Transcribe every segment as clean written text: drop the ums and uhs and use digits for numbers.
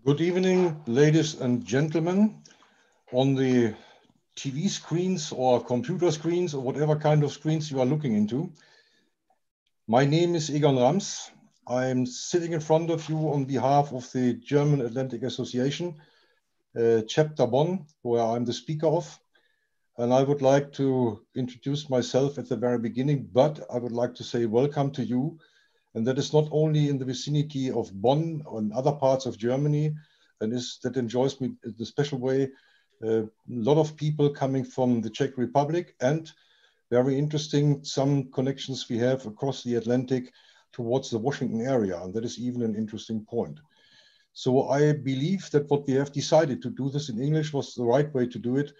Good evening, ladies and gentlemen, on the TV screens or computer screens or whatever kind of screens you are looking into. My name is Egon Rams. I'm sitting in front of you on behalf of the German Atlantic Association, Chapter Bonn, where I'm the speaker of. And I would like to introduce myself at the very beginning, but I would like to say welcome to you. And that is not only in the vicinity of Bonn and other parts of Germany, and that enjoys me in a special way. A lot of people coming from the Czech Republic, and very interesting, some connections we have across the Atlantic towards the Washington area, and that is even an interesting point. So I believe that what we have decided to do this in English was the right way to do it,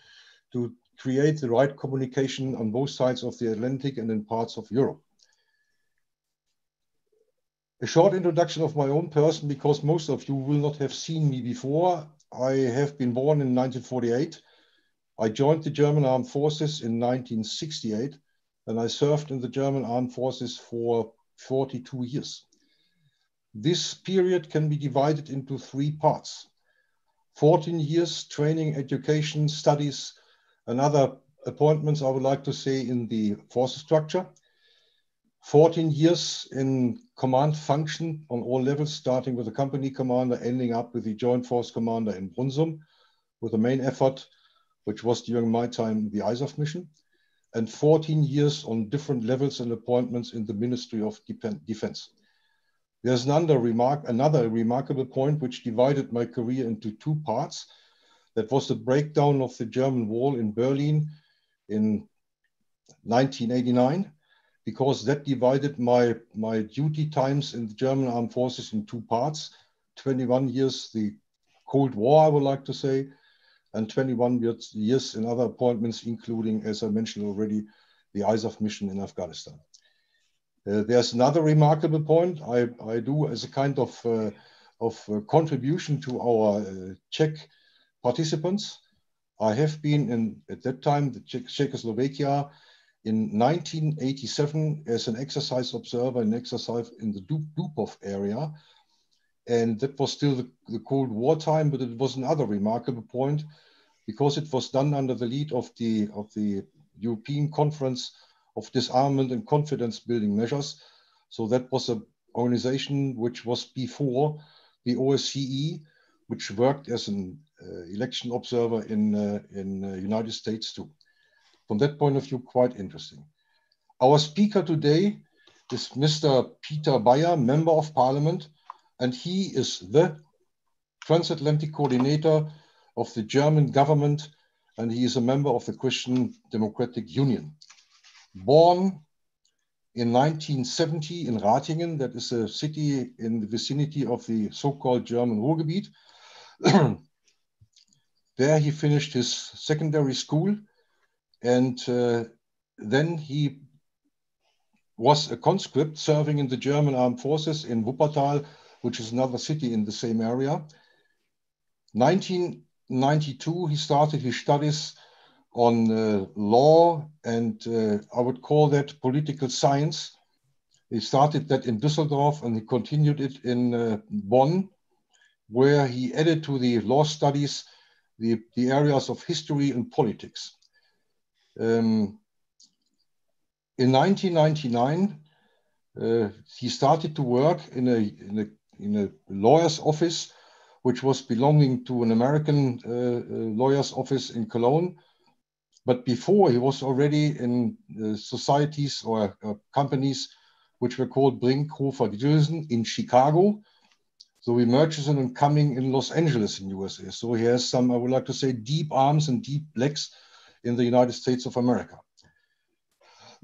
to create the right communication on both sides of the Atlantic and in parts of Europe. A short introduction of my own person, because most of you will not have seen me before. I have been born in 1948. I joined the German Armed Forces in 1968, and I served in the German Armed Forces for 42 years. This period can be divided into three parts: 14 years training, education, studies, and other appointments, I would like to say, in the forces structure. 14 years in command function on all levels, starting with the company commander, ending up with the Joint Force Commander in Brunssum, with the main effort, which was during my time the ISAF mission, and 14 years on different levels and appointments in the Ministry of Defense. There's another remarkable point which divided my career into two parts. That was the breakdown of the German Wall in Berlin in 1989. Because that divided my duty times in the German Armed Forces in two parts: 21 years, the Cold War, I would like to say, and 21 years in other appointments, including, as I mentioned already, the ISAF mission in Afghanistan. There's another remarkable point I do as a kind of contribution to our Czech participants. I have been at that time, the Czechoslovakia, in 1987 as an exercise observer in the Dubov area. And that was still the Cold War time, but it was another remarkable point because it was done under the lead of the European Conference of Disarmament and Confidence Building Measures. So that was an organization which was before the OSCE, which worked as an election observer in the United States too. From that point of view, quite interesting. Our speaker today is Mr. Peter Bayer, Member of Parliament, and he is the transatlantic coordinator of the German government, and he is a member of the Christian Democratic Union. Born in 1970 in Ratingen, that is a city in the vicinity of the so-called German Ruhrgebiet. There he finished his secondary school. And then he was a conscript serving in the German Armed Forces in Wuppertal, which is another city in the same area. 1992, he started his studies on law and I would call that political science. He started that in Düsseldorf and he continued it in Bonn, where he added to the law studies the areas of history and politics. In 1999, he started to work in a lawyer's office, which was belonging to an American lawyer's office in Cologne. But before, he was already in societies or companies which were called Brinkhofer Gilson in Chicago. So he Murchison and Cumming in Los Angeles in USA. So he has some, I would like to say, deep arms and deep legs in the United States of America.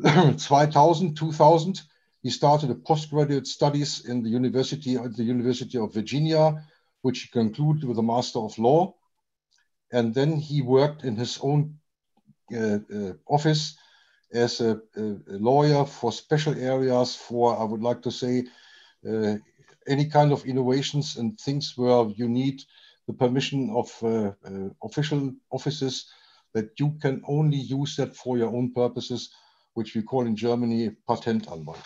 2000, he started a postgraduate studies in the University of Virginia, which he concluded with a Master of Law. And then he worked in his own office as a lawyer for special areas for, I would like to say, any kind of innovations and things where you need the permission of official offices, that you can only use that for your own purposes, which we call in Germany Patentanwalt.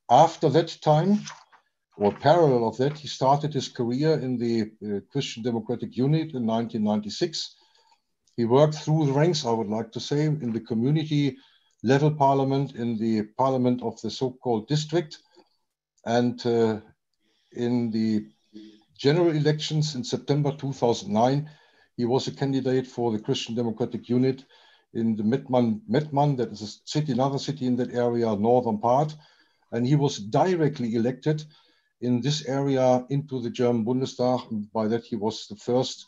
After that time, or parallel of that, he started his career in the Christian Democratic Unit in 1996. He worked through the ranks, I would like to say, in the community level parliament, in the parliament of the so-called district, and in the general elections in September 2009, he was a candidate for the Christian Democratic Unit in the Mettmann, that is a city, another city in that area, northern part, and he was directly elected in this area into the German Bundestag. And by that, he was the first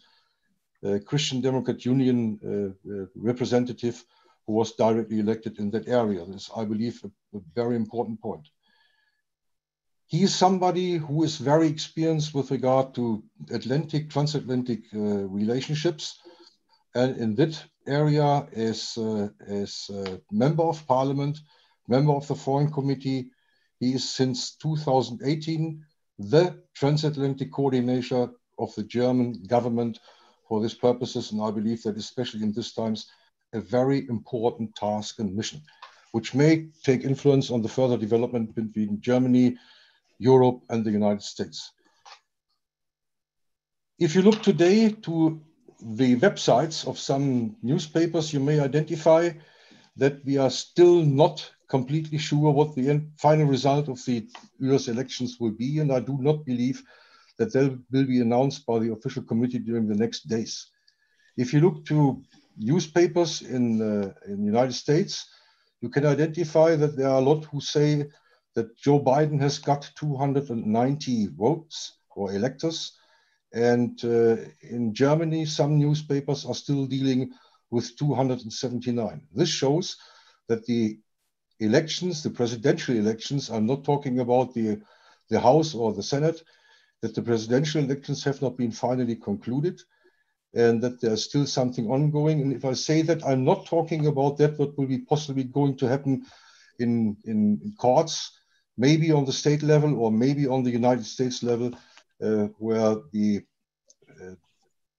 Christian Democrat Union representative who was directly elected in that area. This is, I believe, a very important point. He is somebody who is very experienced with regard to transatlantic relationships. And in that area, as member of parliament, member of the Foreign Committee, he is since 2018 the transatlantic coordinator of the German government for these purposes. And I believe that especially in these times, a very important task and mission, which may take influence on the further development between Germany, Europe, and the United States. If you look today to the websites of some newspapers, you may identify that we are still not completely sure what the final result of the US elections will be, and I do not believe that they will be announced by the official committee during the next days. If you look to newspapers in the United States, you can identify that there are a lot who say that Joe Biden has got 290 votes or electors. And in Germany, some newspapers are still dealing with 279. This shows that the elections, the presidential elections, I'm not talking about the House or the Senate, that the presidential elections have not been finally concluded and that there's still something ongoing. And if I say that, I'm not talking about that, what will be possibly going to happen in courts, maybe on the state level or maybe on the United States level, where the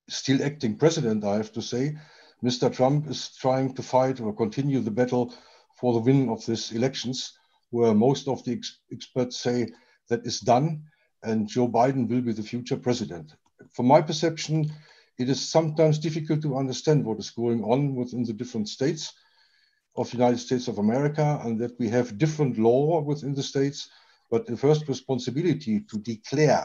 still acting president, I have to say, Mr. Trump is trying to fight or continue the battle for the win of these elections, where most of the experts say that is done and Joe Biden will be the future president. From my perception, it is sometimes difficult to understand what is going on within the different states of the United States of America, and that we have different law within the states, but the first responsibility to declare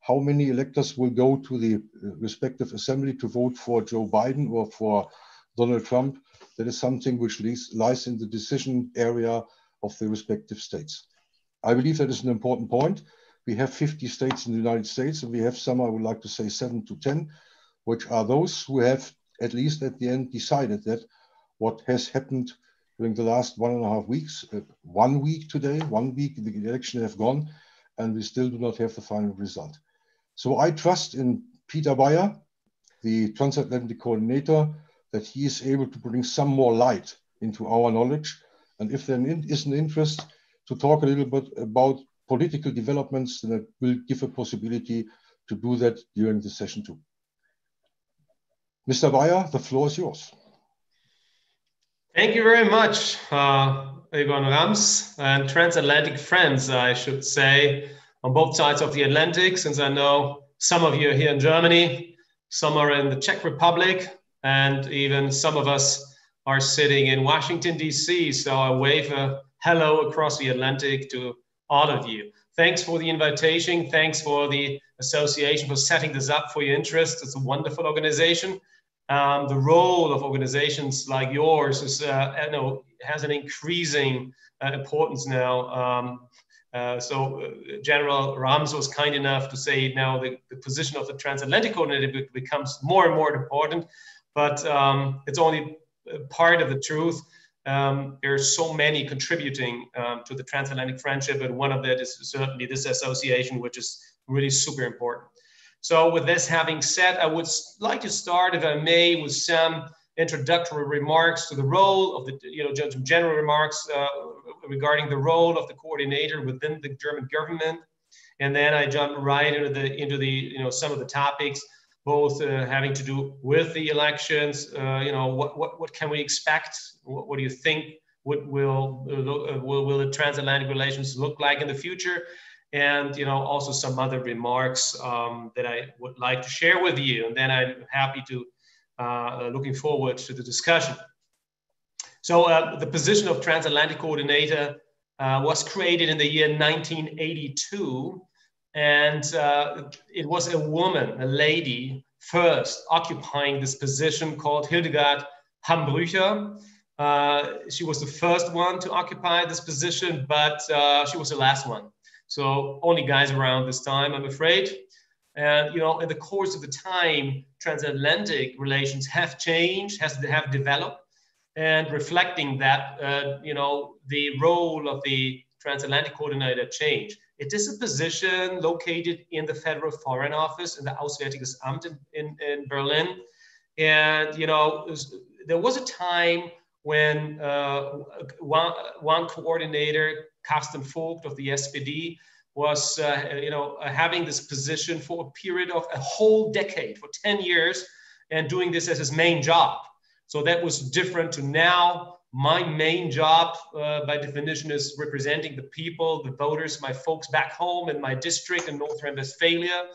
how many electors will go to the respective assembly to vote for Joe Biden or for Donald Trump, that is something which lies in the decision area of the respective states. I believe that is an important point. We have 50 states in the United States, and we have some, I would like to say 7 to 10, which are those who have, at least at the end, decided that what has happened during the last 1.5 weeks, 1 week today, 1 week the election have gone, and we still do not have the final result. So I trust in Peter Bayer, the transatlantic coordinator, that he is able to bring some more light into our knowledge. And if there is an interest to talk a little bit about political developments, then it will give a possibility to do that during the session too. Mr. Bayer, the floor is yours. Thank you very much, Egon Rams, and transatlantic friends, I should say, on both sides of the Atlantic, since I know some of you are here in Germany, some are in the Czech Republic, and even some of us are sitting in Washington, D.C. So I wave a hello across the Atlantic to all of you. Thanks for the invitation. Thanks for the association for setting this up for your interest. It's a wonderful organization. The role of organizations like yours is, has an increasing importance now. So General Rams was kind enough to say now the position of the transatlantic coordinator becomes more and more important, but it's only part of the truth. There are so many contributing to the transatlantic friendship, and one of that is certainly this association, which is really super important. So with this having said, I would like to start, if I may, with some introductory remarks to the role of the, some general remarks regarding the role of the coordinator within the German government. And then I jump right into the some of the topics, both having to do with the elections. What can we expect? What do you think? What will the transatlantic relations look like in the future? and also some other remarks that I would like to share with you, and then I'm happy to looking forward to the discussion. So the position of transatlantic coordinator was created in the year 1982, and it was a woman, a lady, first occupying this position, called Hildegard Hambrücher. She was the first one to occupy this position, but she was the last one. So only guys around this time, I'm afraid. And in the course of the time, transatlantic relations have changed, have developed, and reflecting that, the role of the transatlantic coordinator changed. It is a position located in the Federal Foreign Office, in the Auswärtiges Amt in Berlin. And, there was a time when one coordinator, Carsten Vogt of the SPD, was, having this position for a period of a whole decade, for 10 years, and doing this as his main job. So that was different to now. My main job, by definition, is representing the people, the voters, my folks back home in my district in North Rhine-Westphalia,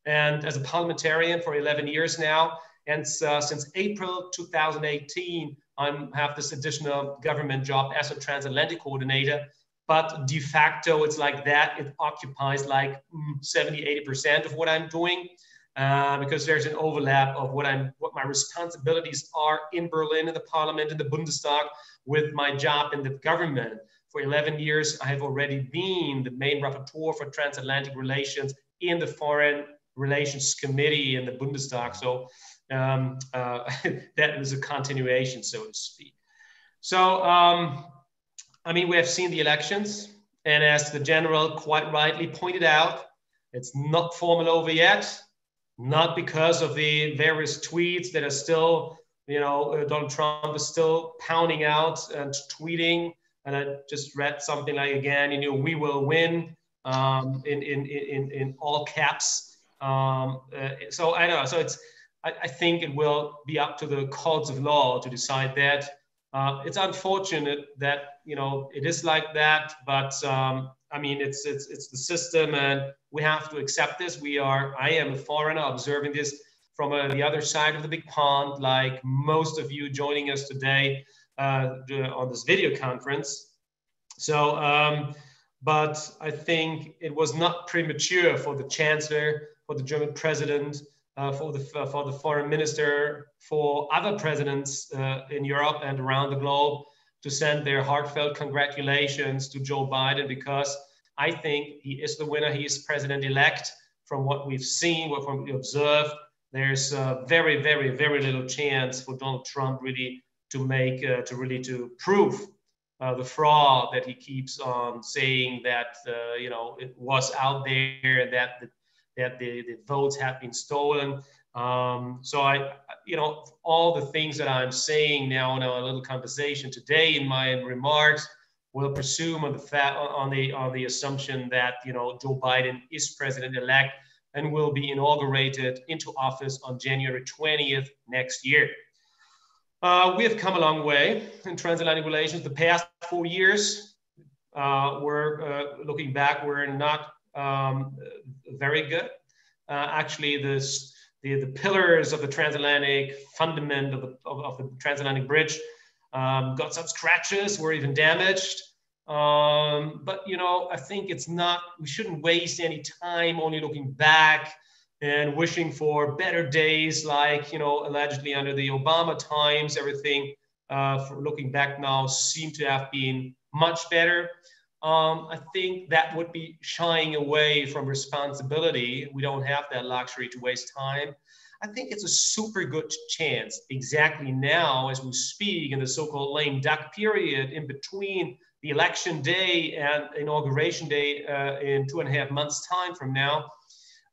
and as a parliamentarian for 11 years now. And since April 2018, I have this additional government job as a transatlantic coordinator. But de facto, it's like that. It occupies like 70, 80% of what I'm doing. Because there's an overlap of what my responsibilities are in Berlin, in the parliament, in the Bundestag, with my job in the government. For 11 years, I have already been the main rapporteur for transatlantic relations in the Foreign Relations Committee in the Bundestag. So that is a continuation, so to speak. So, we have seen the elections, and as the general quite rightly pointed out, it's not formal over yet. Not because of the various tweets that are still, Donald Trump is still pounding out and tweeting. And I just read something like, again, we will win in all caps. So I don't know. So I think it will be up to the courts of law to decide that. It's unfortunate that, it is like that, but it's the system, and we have to accept this. I am a foreigner observing this from the other side of the big pond, like most of you joining us today on this video conference. So, but I think it was not premature for the chancellor, for the German president, for the foreign minister, for other presidents in Europe and around the globe to send their heartfelt congratulations to Joe Biden, because I think he is the winner. He is president-elect. From what we've seen, from what we observed, there's very, very, very little chance for Donald Trump really to prove the fraud that he keeps on saying, that it was out there, and that the votes have been stolen. So all the things that I'm saying now in our little conversation today in my remarks will presume on the assumption that Joe Biden is president-elect and will be inaugurated into office on January 20th next year. We have come a long way in transatlantic relations. The past 4 years, looking back, we're not very good. Actually, the pillars of the transatlantic fundament of the transatlantic bridge got some scratches, were even damaged. But I think we shouldn't waste any time only looking back and wishing for better days, like allegedly under the Obama times, everything looking back now seemed to have been much better. I think that would be shying away from responsibility. We don't have that luxury to waste time. I think it's a super good chance exactly now as we speak in the so-called lame duck period in between the election day and inauguration day in 2.5 months time from now,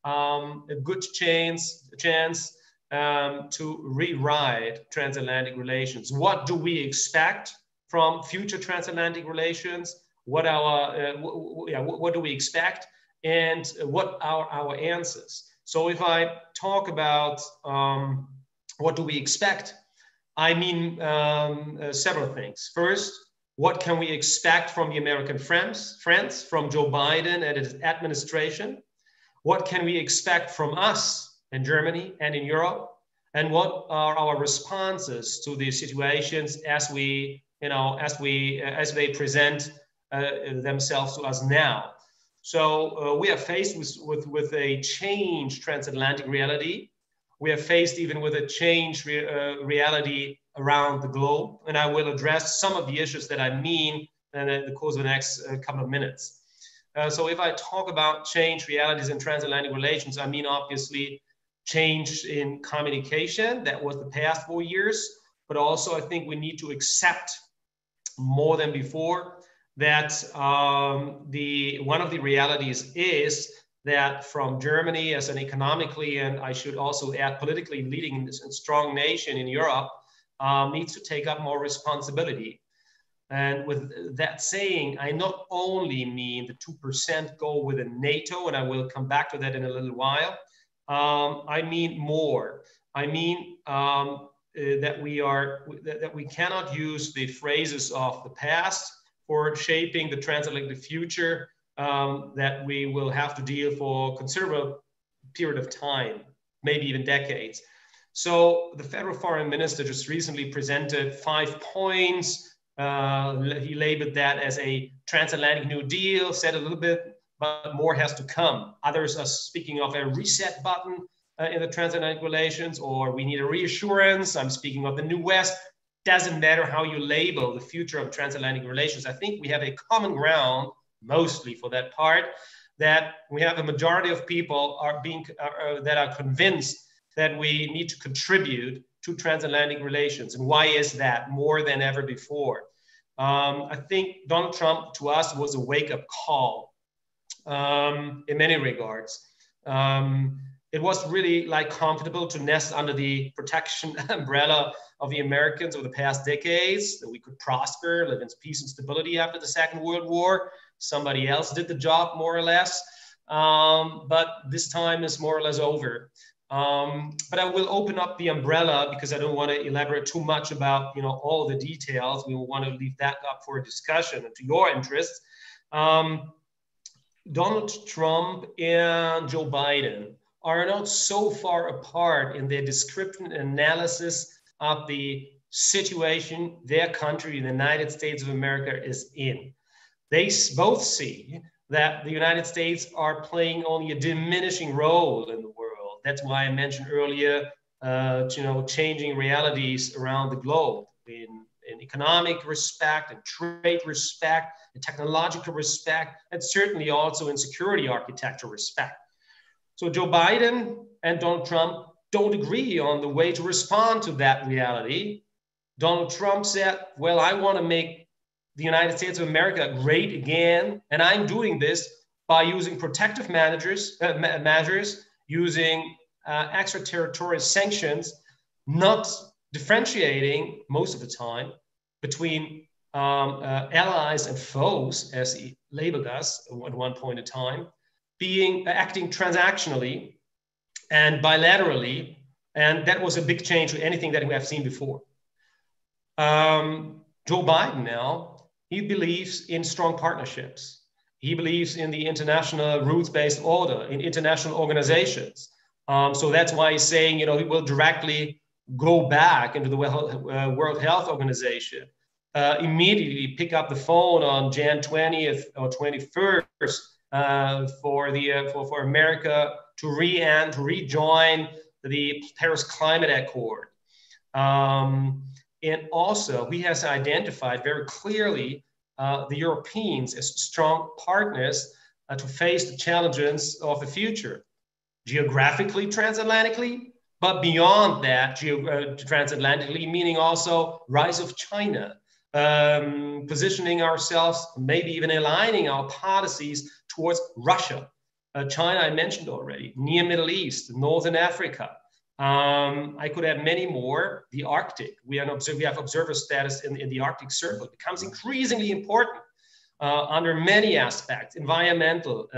a good chance to rewrite transatlantic relations. What do we expect from future transatlantic relations? What do we expect, and what are our answers? So if I talk about what do we expect, I mean several things. First, What can we expect from the American friends, from Joe Biden and his administration? What can we expect from us in Germany and in Europe? And what are our responses to these situations as we, as they present themselves to us now? So we are faced with a changed transatlantic reality. We are faced even with a changed reality around the globe. And I will address some of the issues that I mean in the course of the next couple of minutes. So if I talk about changed realities in transatlantic relations, I mean, obviously, change in communication. That was the past 4 years. But also, I think we need to accept more than before that one of the realities is that from Germany as an economically, and I should also add politically leading and strong nation in Europe, needs to take up more responsibility. And with that saying, I not only mean the 2% goal within NATO, and I will come back to that in a little while. I mean more. I mean that we cannot use the phrases of the past for shaping the transatlantic future that we will have to deal for a considerable period of time, maybe even decades. So the federal foreign minister just recently presented 5 points. He labeled that as a transatlantic New Deal, said a little bit, but more has to come. Others are speaking of a reset button in the transatlantic relations, or we need a reassurance. I'm speaking of the New West. Doesn't matter how you label the future of transatlantic relations. I think we have a common ground, mostly for that part, that we have a majority of people that are convinced that we need to contribute to transatlantic relations. And why is that more than ever before? I think Donald Trump to us was a wake-up call in many regards. It was really like comfortable to nest under the protection umbrella of the Americans over the past decades, that we could prosper, live in peace and stability after the Second World War. Somebody else did the job more or less, but this time is more or less over. But I will open up the umbrella because I don't want to elaborate too much about all the details. We will want to leave that up for a discussion and to your interests. Donald Trump and Joe Biden are not so far apart in their description and analysis of the situation their country, the United States of America, is in. They both see that the United States are playing only a diminishing role in the world. That's why I mentioned earlier, changing realities around the globe in economic respect, in trade respect, in technological respect, and certainly also in security architecture respect. So Joe Biden and Donald Trump don't agree on the way to respond to that reality. Donald Trump said, well, I want to make the United States of America great again, and I'm doing this by using protective measures, using extraterritorial sanctions, not differentiating most of the time between allies and foes, as he labeled us at one point in time, acting transactionally and bilaterally, and that was a big change to anything that we have seen before. Joe Biden now, he believes in strong partnerships. He believes in the international rules-based order, in international organizations. So that's why he's saying, he will directly go back into the World Health Organization, immediately pick up the phone on Jan 20th or 21st for America to rejoin the Paris Climate Accord. And also, he has identified very clearly the Europeans as strong partners to face the challenges of the future, geographically, transatlantically, but beyond that, transatlantically, meaning also rise of China, positioning ourselves, maybe even aligning our policies towards Russia. China, I mentioned already, near Middle East, Northern Africa. I could add many more. The Arctic, we have observer status in the Arctic Circle. It becomes increasingly important under many aspects: environmental,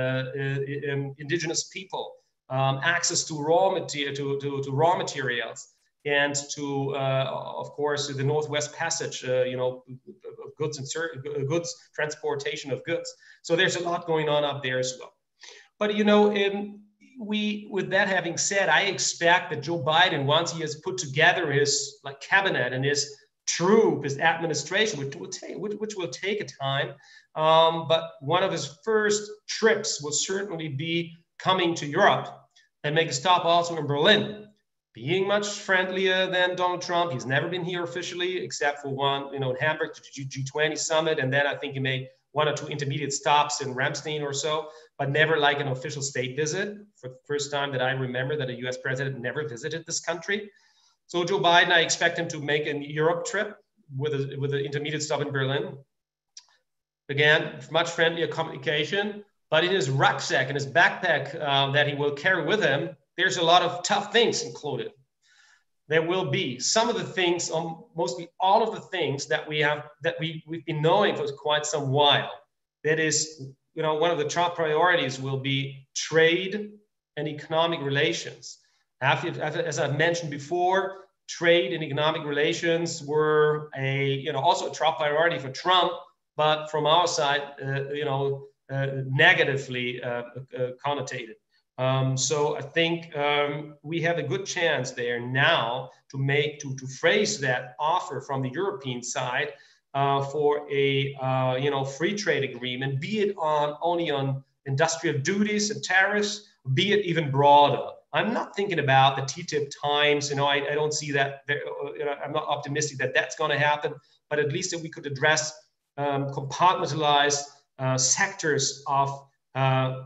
indigenous people, access to raw materials, and to, of course, the Northwest Passage, goods and goods transportation of goods. So there's a lot going on up there as well. But with that having said, I expect that Joe Biden, once he has put together his cabinet and his troop, his administration, which will take a time, but one of his first trips will certainly be coming to Europe and make a stop also in Berlin. Being much friendlier than Donald Trump. He's never been here officially, except for one, in Hamburg, the G20 summit. And then I think he made one or two intermediate stops in Ramstein or so, but never like an official state visit. For the first time that I remember that a US president never visited this country. So Joe Biden, I expect him to make a Europe trip with an intermediate stop in Berlin. Again, much friendlier communication, but in his rucksack, in his backpack that he will carry with him, there's a lot of tough things included. There will be some of the things, mostly all of the things that we've been knowing for quite some while. That is, one of the top priorities will be trade and economic relations. As I've mentioned before, trade and economic relations were also a top priority for Trump, but from our side, negatively connotated. So I think we have a good chance there now to phrase that offer from the European side for a free trade agreement, be it only on industrial duties and tariffs, be it even broader. I'm not thinking about the TTIP times. I don't see that. I'm not optimistic that that's going to happen. But at least that we could address compartmentalized sectors of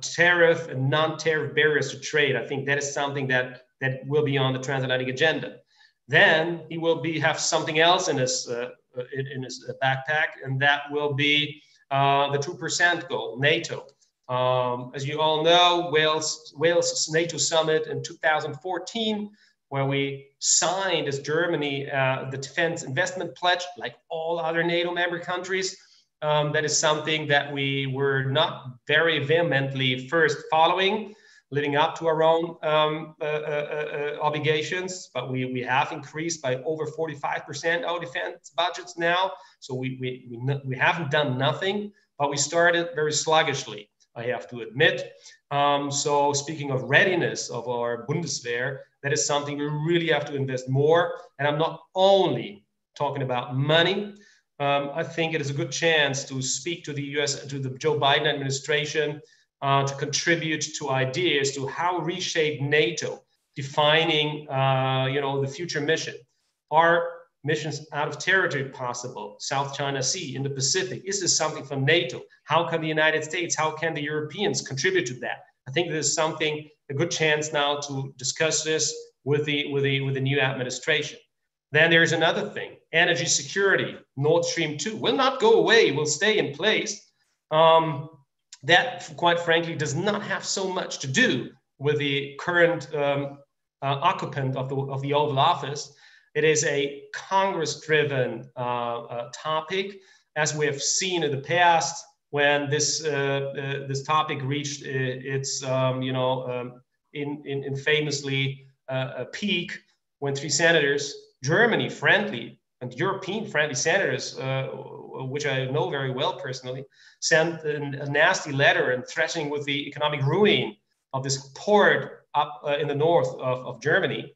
tariff and non-tariff barriers to trade. I think that is something that will be on the transatlantic agenda. Then he will have something else in his backpack, and that will be the 2% goal, NATO. As you all know, Wales NATO summit in 2014, where we signed as Germany the defense investment pledge, like all other NATO member countries. That is something that we were not very vehemently first following, living up to our own obligations, but we have increased by over 45% our defense budgets now. So we haven't done nothing, but we started very sluggishly, I have to admit. So speaking of readiness of our Bundeswehr, that is something we really have to invest more. And I'm not only talking about money. I think it is a good chance to speak to the Joe Biden administration to contribute to ideas to how reshape NATO, defining, the future mission. Are missions out of territory possible? South China Sea, in the Pacific, is this something for NATO? How can the United States, how can the Europeans contribute to that? I think there's a good chance now to discuss this with the new administration. Then there's another thing, energy security. Nord Stream 2 will not go away, will stay in place. That, quite frankly, does not have so much to do with the current occupant of the Oval Office. It is a Congress-driven topic, as we have seen in the past when this topic reached its in famously peak when three senators, Germany-friendly and European-friendly senators, which I know very well personally, sent a nasty letter and threatening with the economic ruin of this port up in the north of Germany.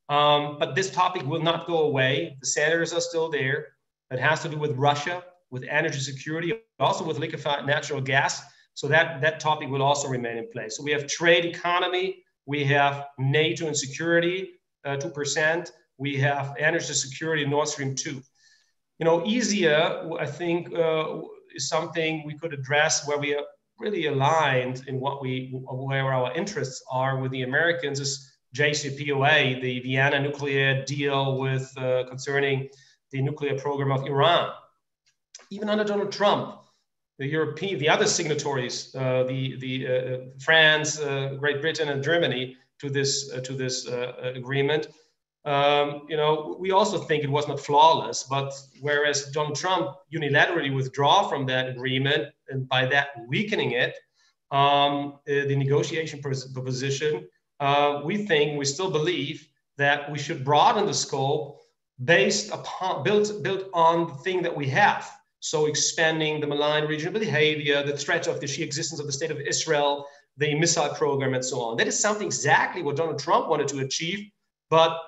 But this topic will not go away. The senators are still there. It has to do with Russia, with energy security, also with liquefied natural gas. So that topic will also remain in place. So we have trade economy, we have NATO and security, 2%. We have energy security, Nord Stream 2. Easier, I think, is something we could address where we are really aligned in where our interests are with the Americans is JCPOA, the Vienna nuclear deal with concerning the nuclear program of Iran. Even under Donald Trump, the other signatories, France, Great Britain, and Germany to this agreement. We also think it was not flawless, but whereas Donald Trump unilaterally withdraw from that agreement and by that weakening it, the negotiation position, we still believe that we should broaden the scope based upon, built on the thing that we have. So expanding the malign regional behavior, the threat of the sheer existence of the state of Israel, the missile program, and so on. That is something exactly what Donald Trump wanted to achieve, but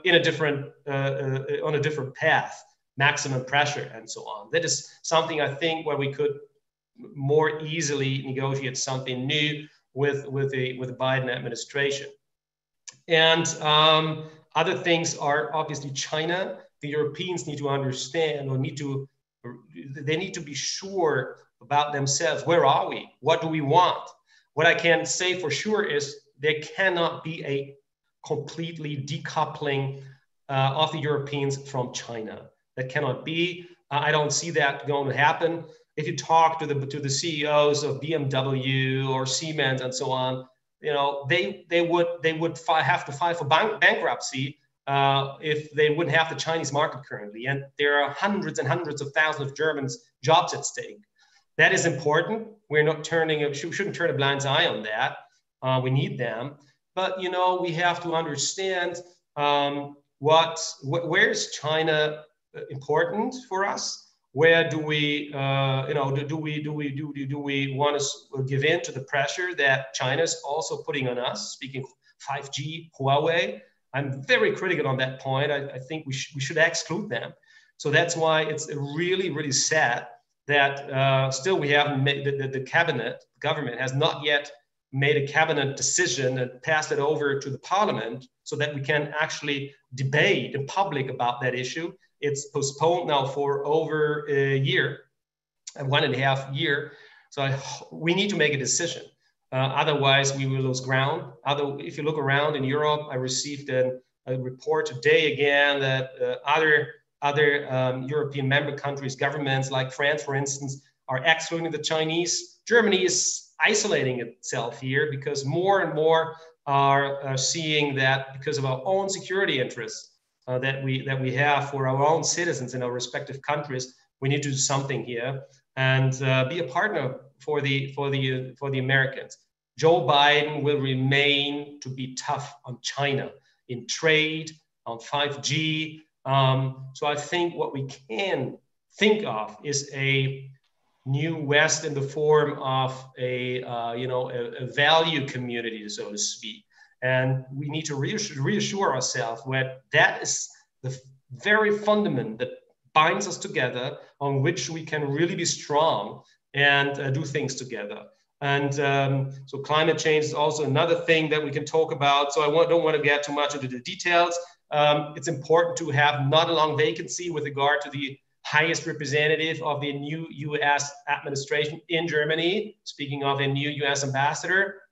in a different, on a different path, maximum pressure and so on. That is something I think where we could more easily negotiate something new with the Biden administration. And other things are obviously China. The Europeans need to understand, or they need to be sure about themselves. Where are we? What do we want? What I can say for sure is there cannot be a completely decoupling of the Europeans from China. That cannot be. I don't see that going to happen. If you talk to the CEOs of BMW or Siemens and so on, you know, they would have to file for bankruptcy if they wouldn't have the Chinese market currently. And there are hundreds and hundreds of thousands of Germans jobs at stake. That is important. We're not shouldn't turn a blind eye on that. We need them. But, you know, we have to understand where's China important for us? Where do we, you know, do we want to give in to the pressure that China is also putting on us? Speaking of 5G, Huawei, I'm very critical on that point. I think we should exclude them. So that's why it's really, really sad that still we haven't made the cabinet, the government has not yet made a cabinet decision and passed it over to the parliament so that we can actually debate in public about that issue. It's postponed now for over a year, 1.5 years. So we need to make a decision. Otherwise, we will lose ground. If you look around in Europe, I received a report today again that other European member countries, governments like France, for instance, are excluding the Chinese. Germany is isolating itself here because more and more are seeing that because of our own security interests that we have for our own citizens in our respective countries, we need to do something here and be a partner for the Americans. Joe Biden will remain to be tough on China in trade, on 5G. So I think what we can think of is a new West in the form of a value community, so to speak. And we need to reassure ourselves that is the very fundament that binds us together, on which we can really be strong and do things together. And so climate change is also another thing that we can talk about. So I don't want to get too much into the details. It's important to have not a long vacancy with regard to the highest representative of the new U.S. administration in Germany. Speaking of a new U.S. ambassador,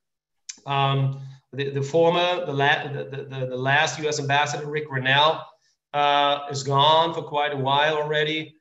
the last U.S. ambassador, Rick Grinnell, is gone for quite a while already.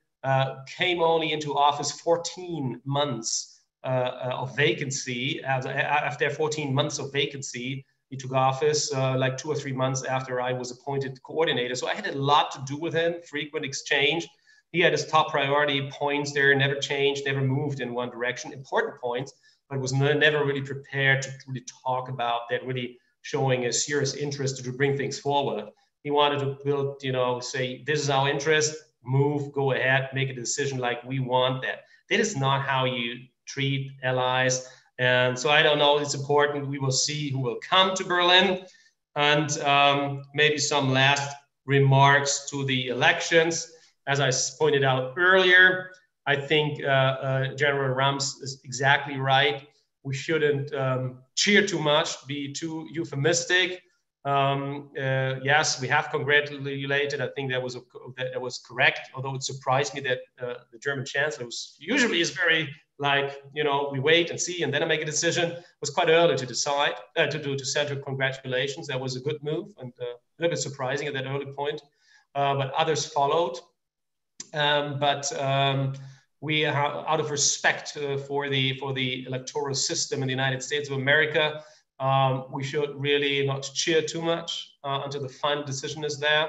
Came only into office 14 months of vacancy. After 14 months of vacancy, he took office like 2 or 3 months after I was appointed coordinator. So I had a lot to do with him, frequent exchange. He had his top priority points there, never changed, never moved in one direction, important points, but was never really prepared to really talk about that, really showing a serious interest to bring things forward. He wanted to build, say, this is our interest, move, go ahead, make a decision like we want that. That is not how you treat allies. And so I don't know, it's important. We will see who will come to Berlin. And maybe some last remarks to the elections. As I pointed out earlier, I think General Rams is exactly right. We shouldn't cheer too much, be too euphemistic. Yes, we have congratulated. I think that was correct, although it surprised me that the German chancellor usually is very like, we wait and see and then I make a decision. It was quite early to decide, to send her congratulations. That was a good move and a little bit surprising at that early point, but others followed. We are, out of respect for the electoral system in the United States of America, we should really not cheer too much until the final decision is there.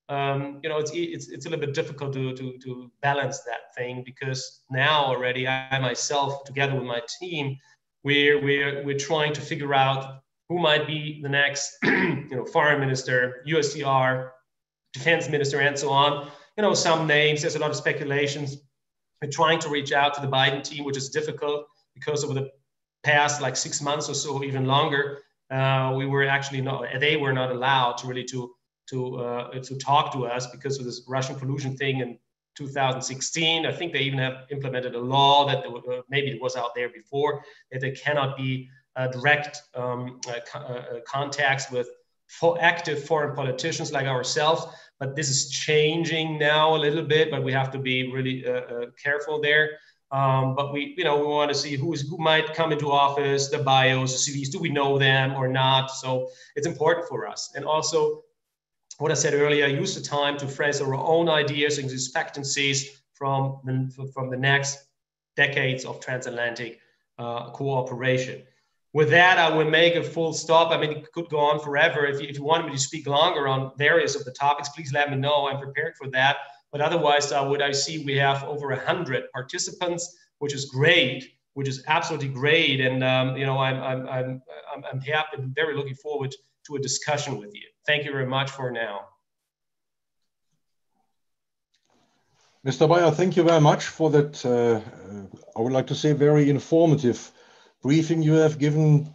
It's a little bit difficult to balance that thing, because now already I myself, together with my team, we're trying to figure out who might be the next, foreign minister, USTR, defense minister, and so on. Some names. There's a lot of speculations. We're trying to reach out to the Biden team, which is difficult because over the past 6 months or so, even longer, we were actually they were not allowed to really to talk to us because of this Russian collusion thing in 2016. I think they even have implemented a law that maybe it was out there before, that there cannot be direct contacts with active foreign politicians like ourselves. But this is changing now a little bit, but we have to be really careful there. But we want to see who might come into office, the bios, the CVs, do we know them or not? So it's important for us. And also, what I said earlier, use the time to phrase our own ideas and expectancies from the next decades of transatlantic cooperation. With that, I will make a full stop. I mean, it could go on forever. If you want me to speak longer on various of the topics, please let me know. I'm prepared for that. But otherwise, I see we have over 100 participants, which is great, which is absolutely great. And I'm happy, I'm very looking forward to a discussion with you. Thank you very much for now. Mr. Bayer, thank you very much for that. I would like to say very informative briefing you have given,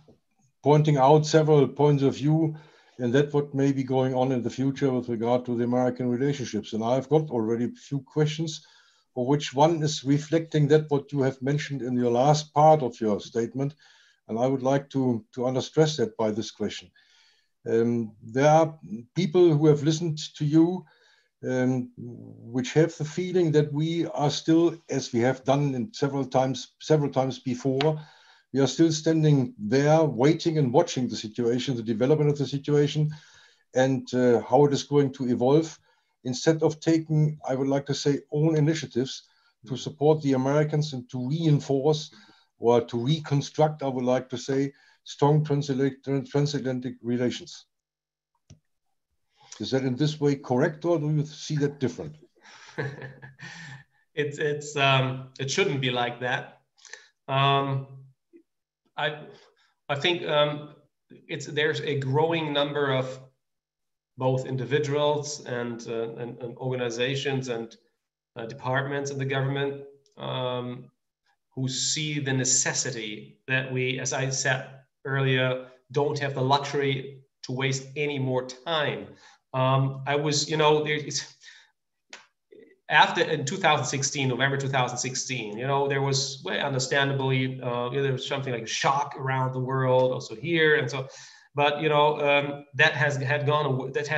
pointing out several points of view and that what may be going on in the future with regard to the American relationships. And I've got already a few questions, for which one is reflecting that what you have mentioned in your last part of your statement. And I would like to understress that by this question. There are people who have listened to you which have the feeling that we are still, as we have done in several times before, we are still standing there waiting and watching the situation, the development of the situation, and how it is going to evolve, instead of taking, I would like to say, own initiatives to support the Americans and to reinforce or to reconstruct, I would like to say, strong transatlantic relations. Is that in this way correct, or do you see that different? It shouldn't be like that. I think there's a growing number of both individuals and organizations and departments in the government who see the necessity that we, as I said earlier, don't have the luxury to waste any more time. After in 2016, November 2016, there was, well, understandably, there was something like a shock around the world, also here, and so. But that has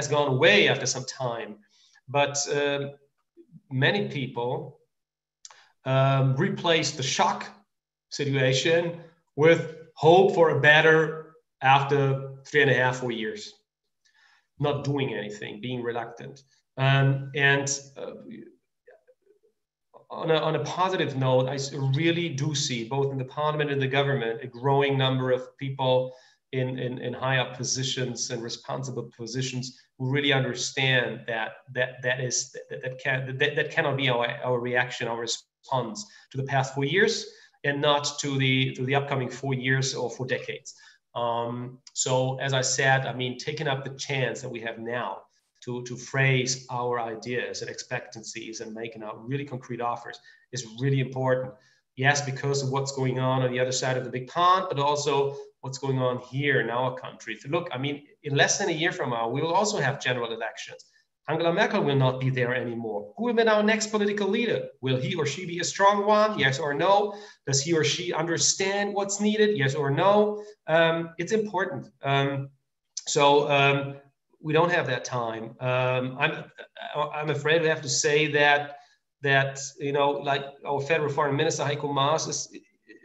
gone away after some time. But many people replaced the shock situation with hope for a better after 3.5, 4 years, not doing anything, being reluctant, On a positive note, I really do see, both in the parliament and the government, a growing number of people in high up positions and responsible positions who really understand that cannot be our reaction, our response to the past 4 years, and not to the upcoming 4 years or 4 decades. So, as I said, I mean, taking up the chance that we have now to phrase our ideas and expectancies and making out really concrete offers is really important. Yes, because of what's going on the other side of the big pond, but also what's going on here in our country. If you look, I mean, in less than a year from now, we will also have general elections. Angela Merkel will not be there anymore. Who will be our next political leader? Will he or she be a strong one? Yes or no? Does he or she understand what's needed? Yes or no? It's important. We don't have that time. I'm afraid we have to say that like our federal foreign minister Heiko Maas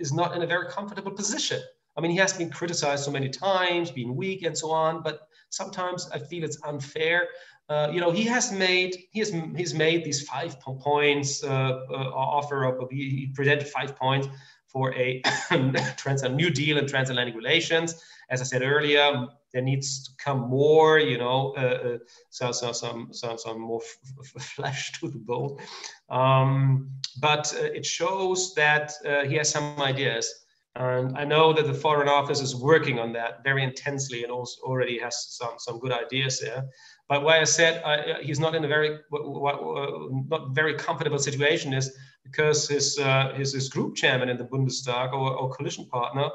is not in a very comfortable position. I mean, he has been criticized so many times, being weak and so on. But sometimes I feel it's unfair. He's made these 5 points offer of. He presented 5 points for a New Deal and transatlantic relations. As I said earlier, there needs to come more, some more flesh to the bone. But it shows that he has some ideas. And I know that the Foreign Office is working on that very intensely and also already has some good ideas there. But why I said he's not in a not very comfortable situation is because his group chairman in the Bundestag or coalition partner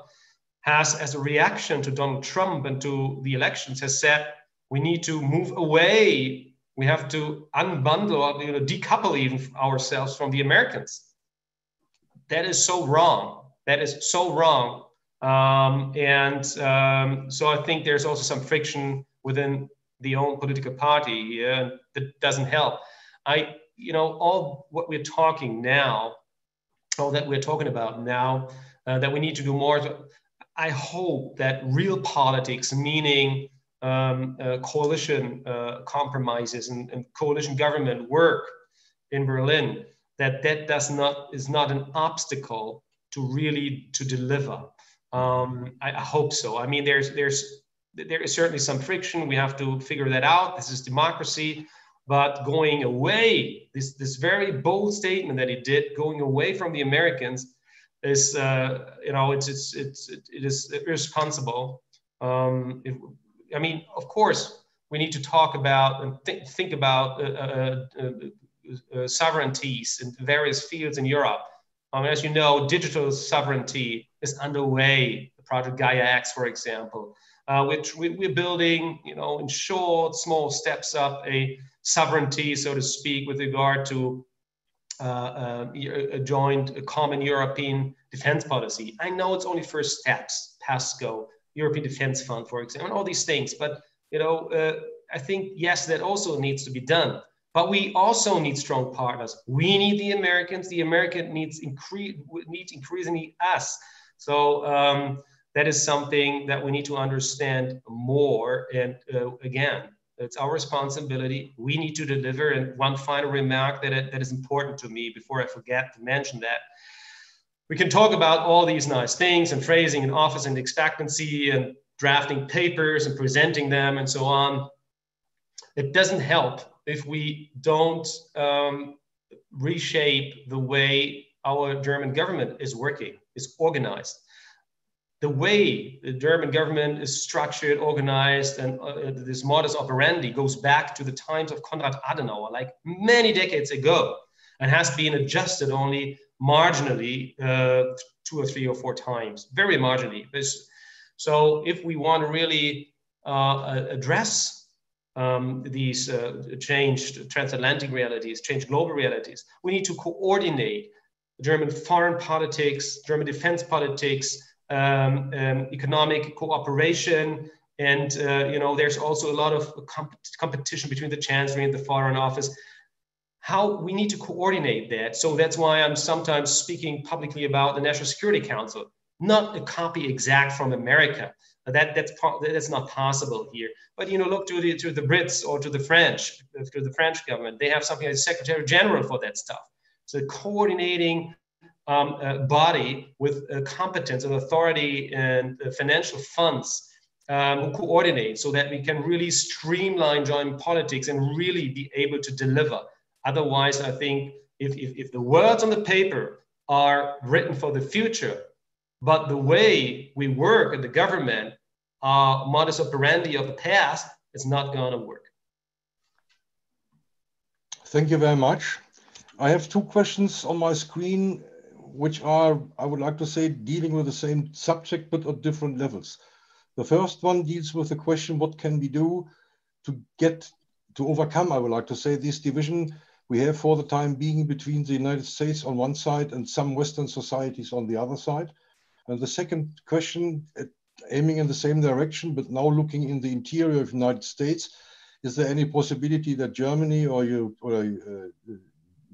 has, as a reaction to Donald Trump and to the elections, has said we need to move away. We have to unbundle, or decouple even ourselves from the Americans. That is so wrong. That is so wrong. So I think there's also some friction within the own political party here, and that doesn't help. All what we're talking now, all that we're talking about now, that we need to do more. I hope that real politics, meaning coalition compromises and coalition government work in Berlin, that is not an obstacle to deliver. I hope so. I mean, there is certainly some friction. We have to figure that out. This is democracy. But going away, this very bold statement that he did, going away from the Americans, is it is irresponsible. I mean, of course, we need to talk about and think about sovereignties in various fields in Europe. As you know, digital sovereignty is underway. The project Gaia X, for example, which we're building, in short, small steps up a sovereignty, so to speak, with regard to a common European defense policy. I know it's only first steps, PESCO, European Defense Fund, for example, and all these things. But I think, yes, that also needs to be done. But we also need strong partners. We need the Americans. The American needs increasingly us. So that is something that we need to understand more. And again, it's our responsibility. We need to deliver. And one final remark that is important to me before I forget to mention that. We can talk about all these nice things and phrasing and office and expectancy and drafting papers and presenting them and so on. It doesn't help if we don't reshape the way our German government is working, is organized. The way the German government is structured, organized, and this modus operandi goes back to the times of Konrad Adenauer, like many decades ago, and has been adjusted only marginally 2 or 3 or 4 times, very marginally. So if we want to really address these changed transatlantic realities, changed global realities, we need to coordinate German foreign politics, German defense politics, economic cooperation, and there's also a lot of competition between the Chancellery and the Foreign Office. How we need to coordinate that. So that's why I'm sometimes speaking publicly about the National Security Council, not a copy exact from America. That's not possible here. But look to the Brits or to the French government. They have something like the Secretary General for that stuff. So coordinating body with competence and authority and financial funds who coordinate so that we can really streamline German politics and really be able to deliver. Otherwise, I think if the words on the paper are written for the future, but the way we work in the government are modus operandi of the past, it's not going to work. Thank you very much. I have 2 questions on my screen, which are, I would like to say, dealing with the same subject, but at different levels. The first one deals with the question, what can we do to overcome, I would like to say, this division we have for the time being between the United States on one side and some Western societies on the other side. And the second question, aiming in the same direction, but now looking in the interior of the United States, is there any possibility that Germany or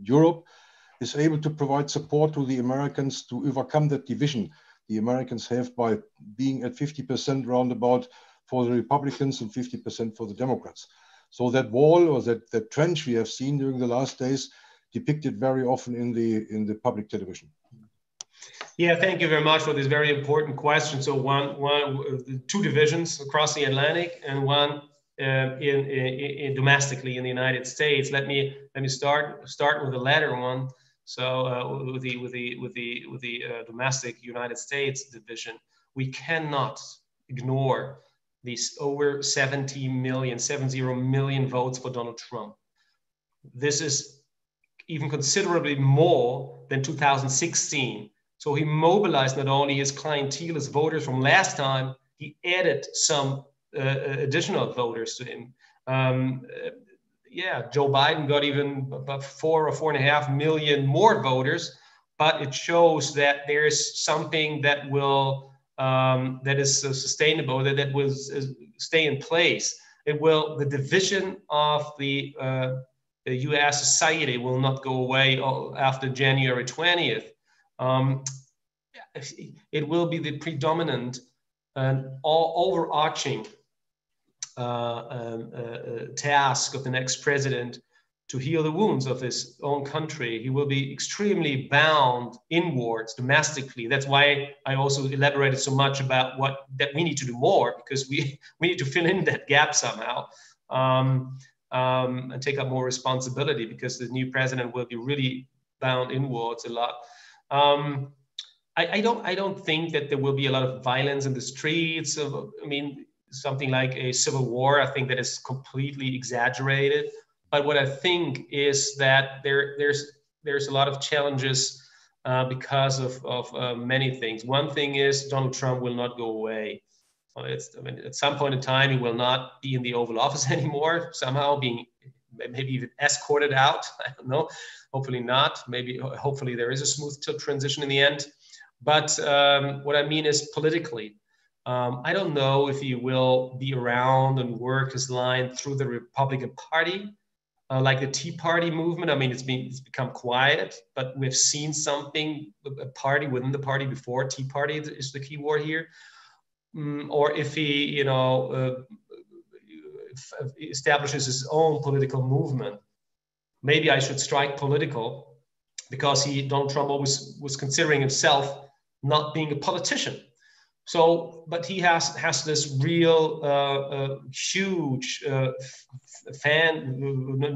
Europe is able to provide support to the Americans to overcome that division the Americans have by being at 50% roundabout for the Republicans and 50% for the Democrats? So that wall or that trench we have seen during the last days depicted very often in the public television. Yeah, thank you very much for this very important question. So two divisions across the Atlantic and one domestically in the United States. Let me start with the latter one. So with the domestic United States division, we cannot ignore these over 70 million votes for Donald Trump. This is even considerably more than 2016. So he mobilized not only his clientele, his voters from last time, he added some additional voters to him. Joe Biden got even about 4 or 4.5 million more voters, but it shows that there's something that will that is sustainable, that will stay in place. The division of the U.S. society will not go away after January 20th. It will be the predominant and overarching task of the next president to heal the wounds of his own country. He will be extremely bound inwards domestically. That's why I also elaborated so much about that we need to do more, because we need to fill in that gap somehow, and take up more responsibility, because the new president will be really bound inwards a lot. I don't think that there will be a lot of violence in the streets. Something like a civil war, I think that is completely exaggerated. But what I think is that there's a lot of challenges because of many things. One thing is Donald Trump will not go away. At some point in time, he will not be in the Oval Office anymore, somehow maybe even escorted out. I don't know. Hopefully not. Hopefully there is a smooth transition in the end. But what I mean is politically, I don't know if he will be around and work his line through the Republican Party, like the Tea Party movement. It's become quiet, but we've seen something, a party within the party before. Tea Party is the key word here. Or if he, establishes his own political movement. Maybe I should strike political, because Donald Trump always was considering himself not being a politician. So, but he has this real huge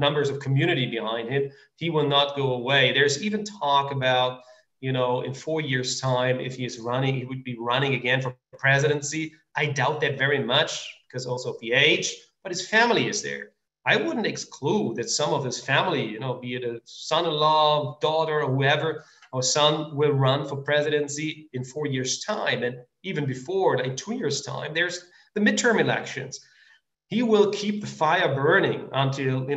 numbers of community behind him. He will not go away. There's even talk about, in 4 years' time, if he is running, he would be running again for presidency. I doubt that very much, because also of the age, but his family is there. I wouldn't exclude that some of his family, be it a son-in-law, daughter, or whoever, or son, will run for presidency in 4 years' time. And even before, in 2 years' time, there's the midterm elections. He will keep the fire burning until, the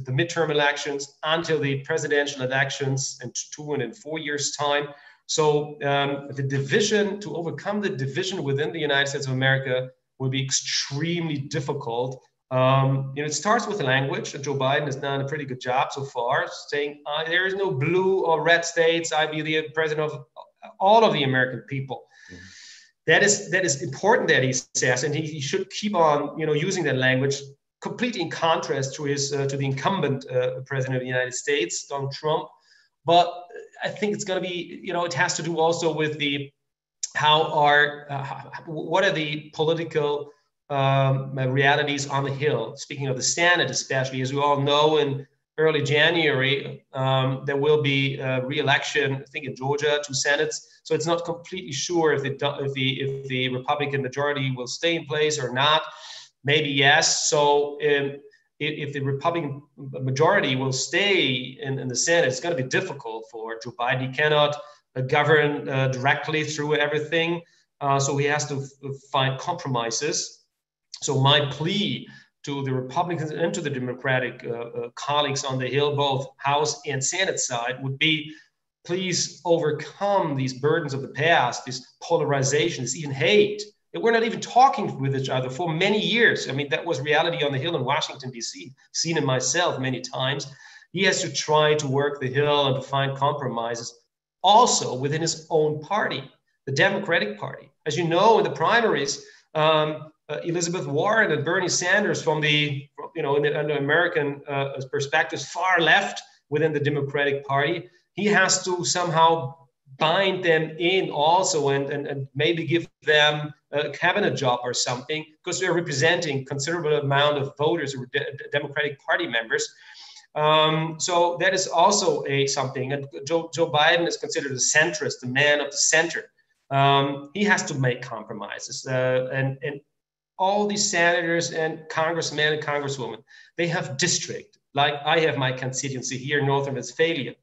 midterm elections, until the presidential elections in 2 and in 4 years' time. So the division, to overcome the division within the United States of America, will be extremely difficult. It starts with the language, and Joe Biden has done a pretty good job so far, saying there is no blue or red states. I be the president of all of the American people. Mm-hmm. That is important that he says, and he should keep on, using that language, completely in contrast to the incumbent president of the United States, Donald Trump. But I think it's going to be, it has to do also with what are the political realities on the Hill. Speaking of the Senate, especially, as we all know, in early January, there will be a re-election, I think in Georgia, 2 Senates. So it's not completely sure if the Republican majority will stay in place or not. Maybe yes. So if the Republican majority will stay in the Senate, it's going to be difficult for Joe Biden. He cannot govern directly through everything. So he has to find compromises. So my plea to the Republicans and to the Democratic colleagues on the Hill, both House and Senate side, would be, please overcome these burdens of the past, these polarizations, even hate. We're not even talking with each other for many years. That was reality on the Hill in Washington, D.C., seen it myself many times. He has to try to work the Hill and to find compromises also within his own party, the Democratic Party. As you know, in the primaries, Elizabeth Warren and Bernie Sanders, from the in the American perspective, far left within the Democratic Party, he has to somehow bind them in also and maybe give them a cabinet job or something, because they're representing considerable amount of voters or Democratic Party members. So that is also something. And Joe Biden is considered a centrist, the man of the center. He has to make compromises, and all these senators and congressmen and congresswomen, they have district. Like I have my constituency here in Northern Westphalia.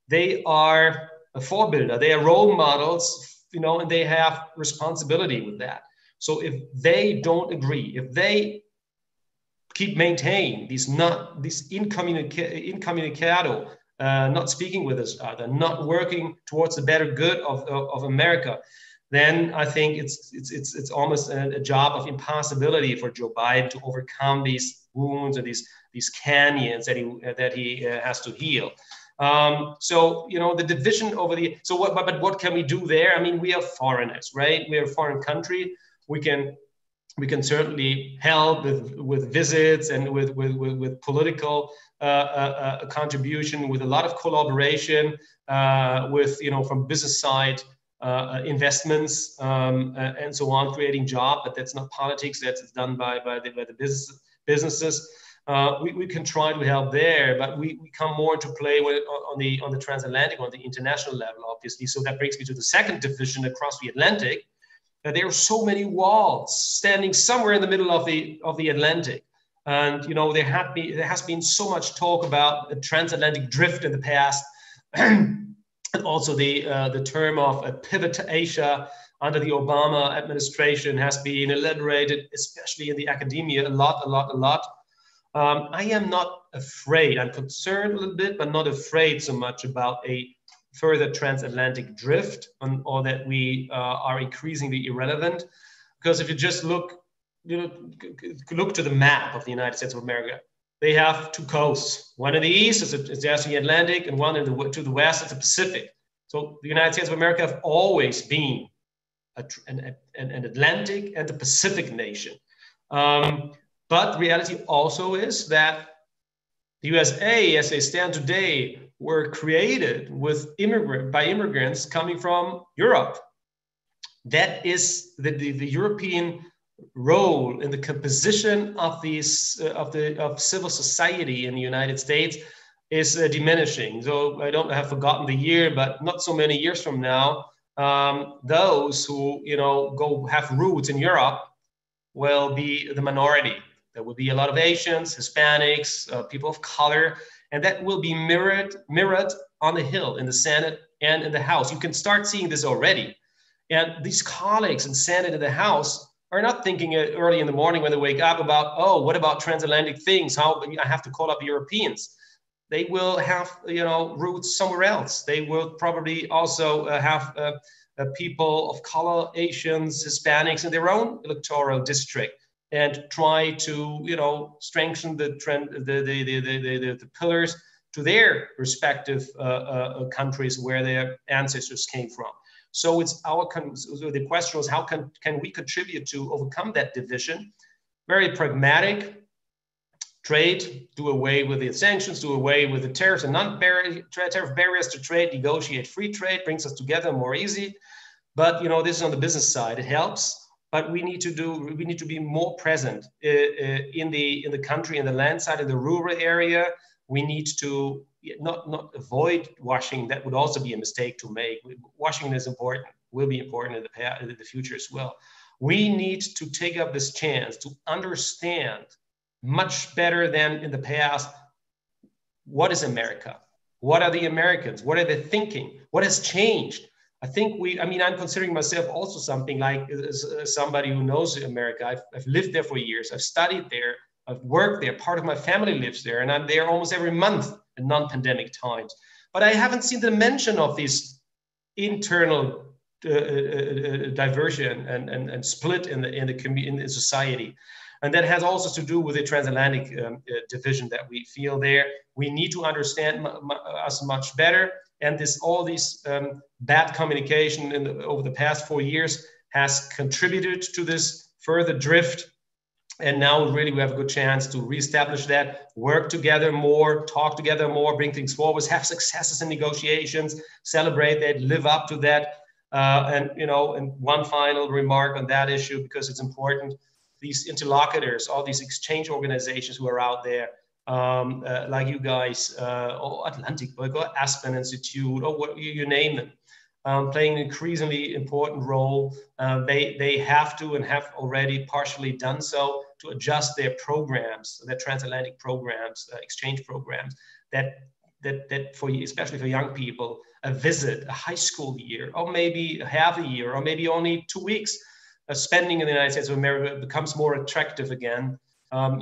They are a forebuilder. They are role models, and they have responsibility with that. So if they don't agree, if they maintain these incommunicado, not speaking with each other, not working towards the better good of America, then I think it's almost a job of impossibility for Joe Biden to overcome these wounds or these canyons that he has to heal. So the division over but what can we do there? I mean, we are foreigners, right? We are a foreign country. We can certainly help with visits and with political contribution, with a lot of collaboration, with from business side investments and so on, creating jobs. But that's not politics. That's done by the businesses. We can try to help there, but we come more into play on the transatlantic, on the international level, obviously. So that brings me to the second division across the Atlantic. There are so many walls standing somewhere in the middle of the Atlantic, and there has been so much talk about a transatlantic drift in the past, and also the term of a pivot to Asia under the Obama administration has been elaborated, especially in the academia, a lot. I am not afraid. I'm concerned a little bit, but not afraid so much about a further transatlantic drift, or that we are increasingly irrelevant. Because if you just look to the map of the United States of America, they have two coasts. One in the east is the Atlantic, and one to the west is the Pacific. So the United States of America have always been an Atlantic and a Pacific nation. But reality also is that the USA, as they stand today, were created by immigrants coming from Europe. That is the European role in the composition of civil society in the United States is diminishing. So I don't have forgotten the year, but not so many years from now, those who go have roots in Europe will be the minority. There will be a lot of Asians, Hispanics, people of color, and that will be mirrored on the Hill, in the Senate and in the House. You can start seeing this already. And these colleagues in Senate and the House are not thinking early in the morning when they wake up about, oh, what about transatlantic things? How I have to call up Europeans. They will have roots somewhere else. They will probably also have people of color, Asians, Hispanics in their own electoral district, and try to strengthen the pillars to their respective countries where their ancestors came from. So it's the question was, how can we contribute to overcome that division? Very pragmatic. Trade, do away with the sanctions, do away with the tariffs and non-tariff barriers to trade, negotiate free trade, brings us together more easy. But this is on the business side. It helps. But we need to be more present in the country, in the land side, in the rural area. We need to not avoid washing. That would also be a mistake to make. Washing is important, will be important in the future as well. We need to take up this chance to understand much better than in the past, what is America? What are the Americans? What are they thinking? What has changed? I think I'm considering myself also something like somebody who knows America. I've lived there for years. I've studied there. I've worked there. Part of my family lives there, and I'm there almost every month in non-pandemic times. But I haven't seen the mention of this internal diversion and split in the society. And that has also to do with the transatlantic division that we feel there. We need to understand us much better. And all these bad communication over the past 4 years has contributed to this further drift. And now really we have a good chance to reestablish that, work together more, talk together more, bring things forward, have successes in negotiations, celebrate that, live up to that. And one final remark on that issue, because it's important. These interlocutors, all these exchange organizations who are out there, like you guys, or Atlantic or Aspen Institute, or what you name them, playing an increasingly important role. They have to and have already partially done so to adjust their programs, their transatlantic programs, exchange programs, that for especially for young people, a visit, a high school year, or maybe half a year, or maybe only 2 weeks spending in the United States of America becomes more attractive again.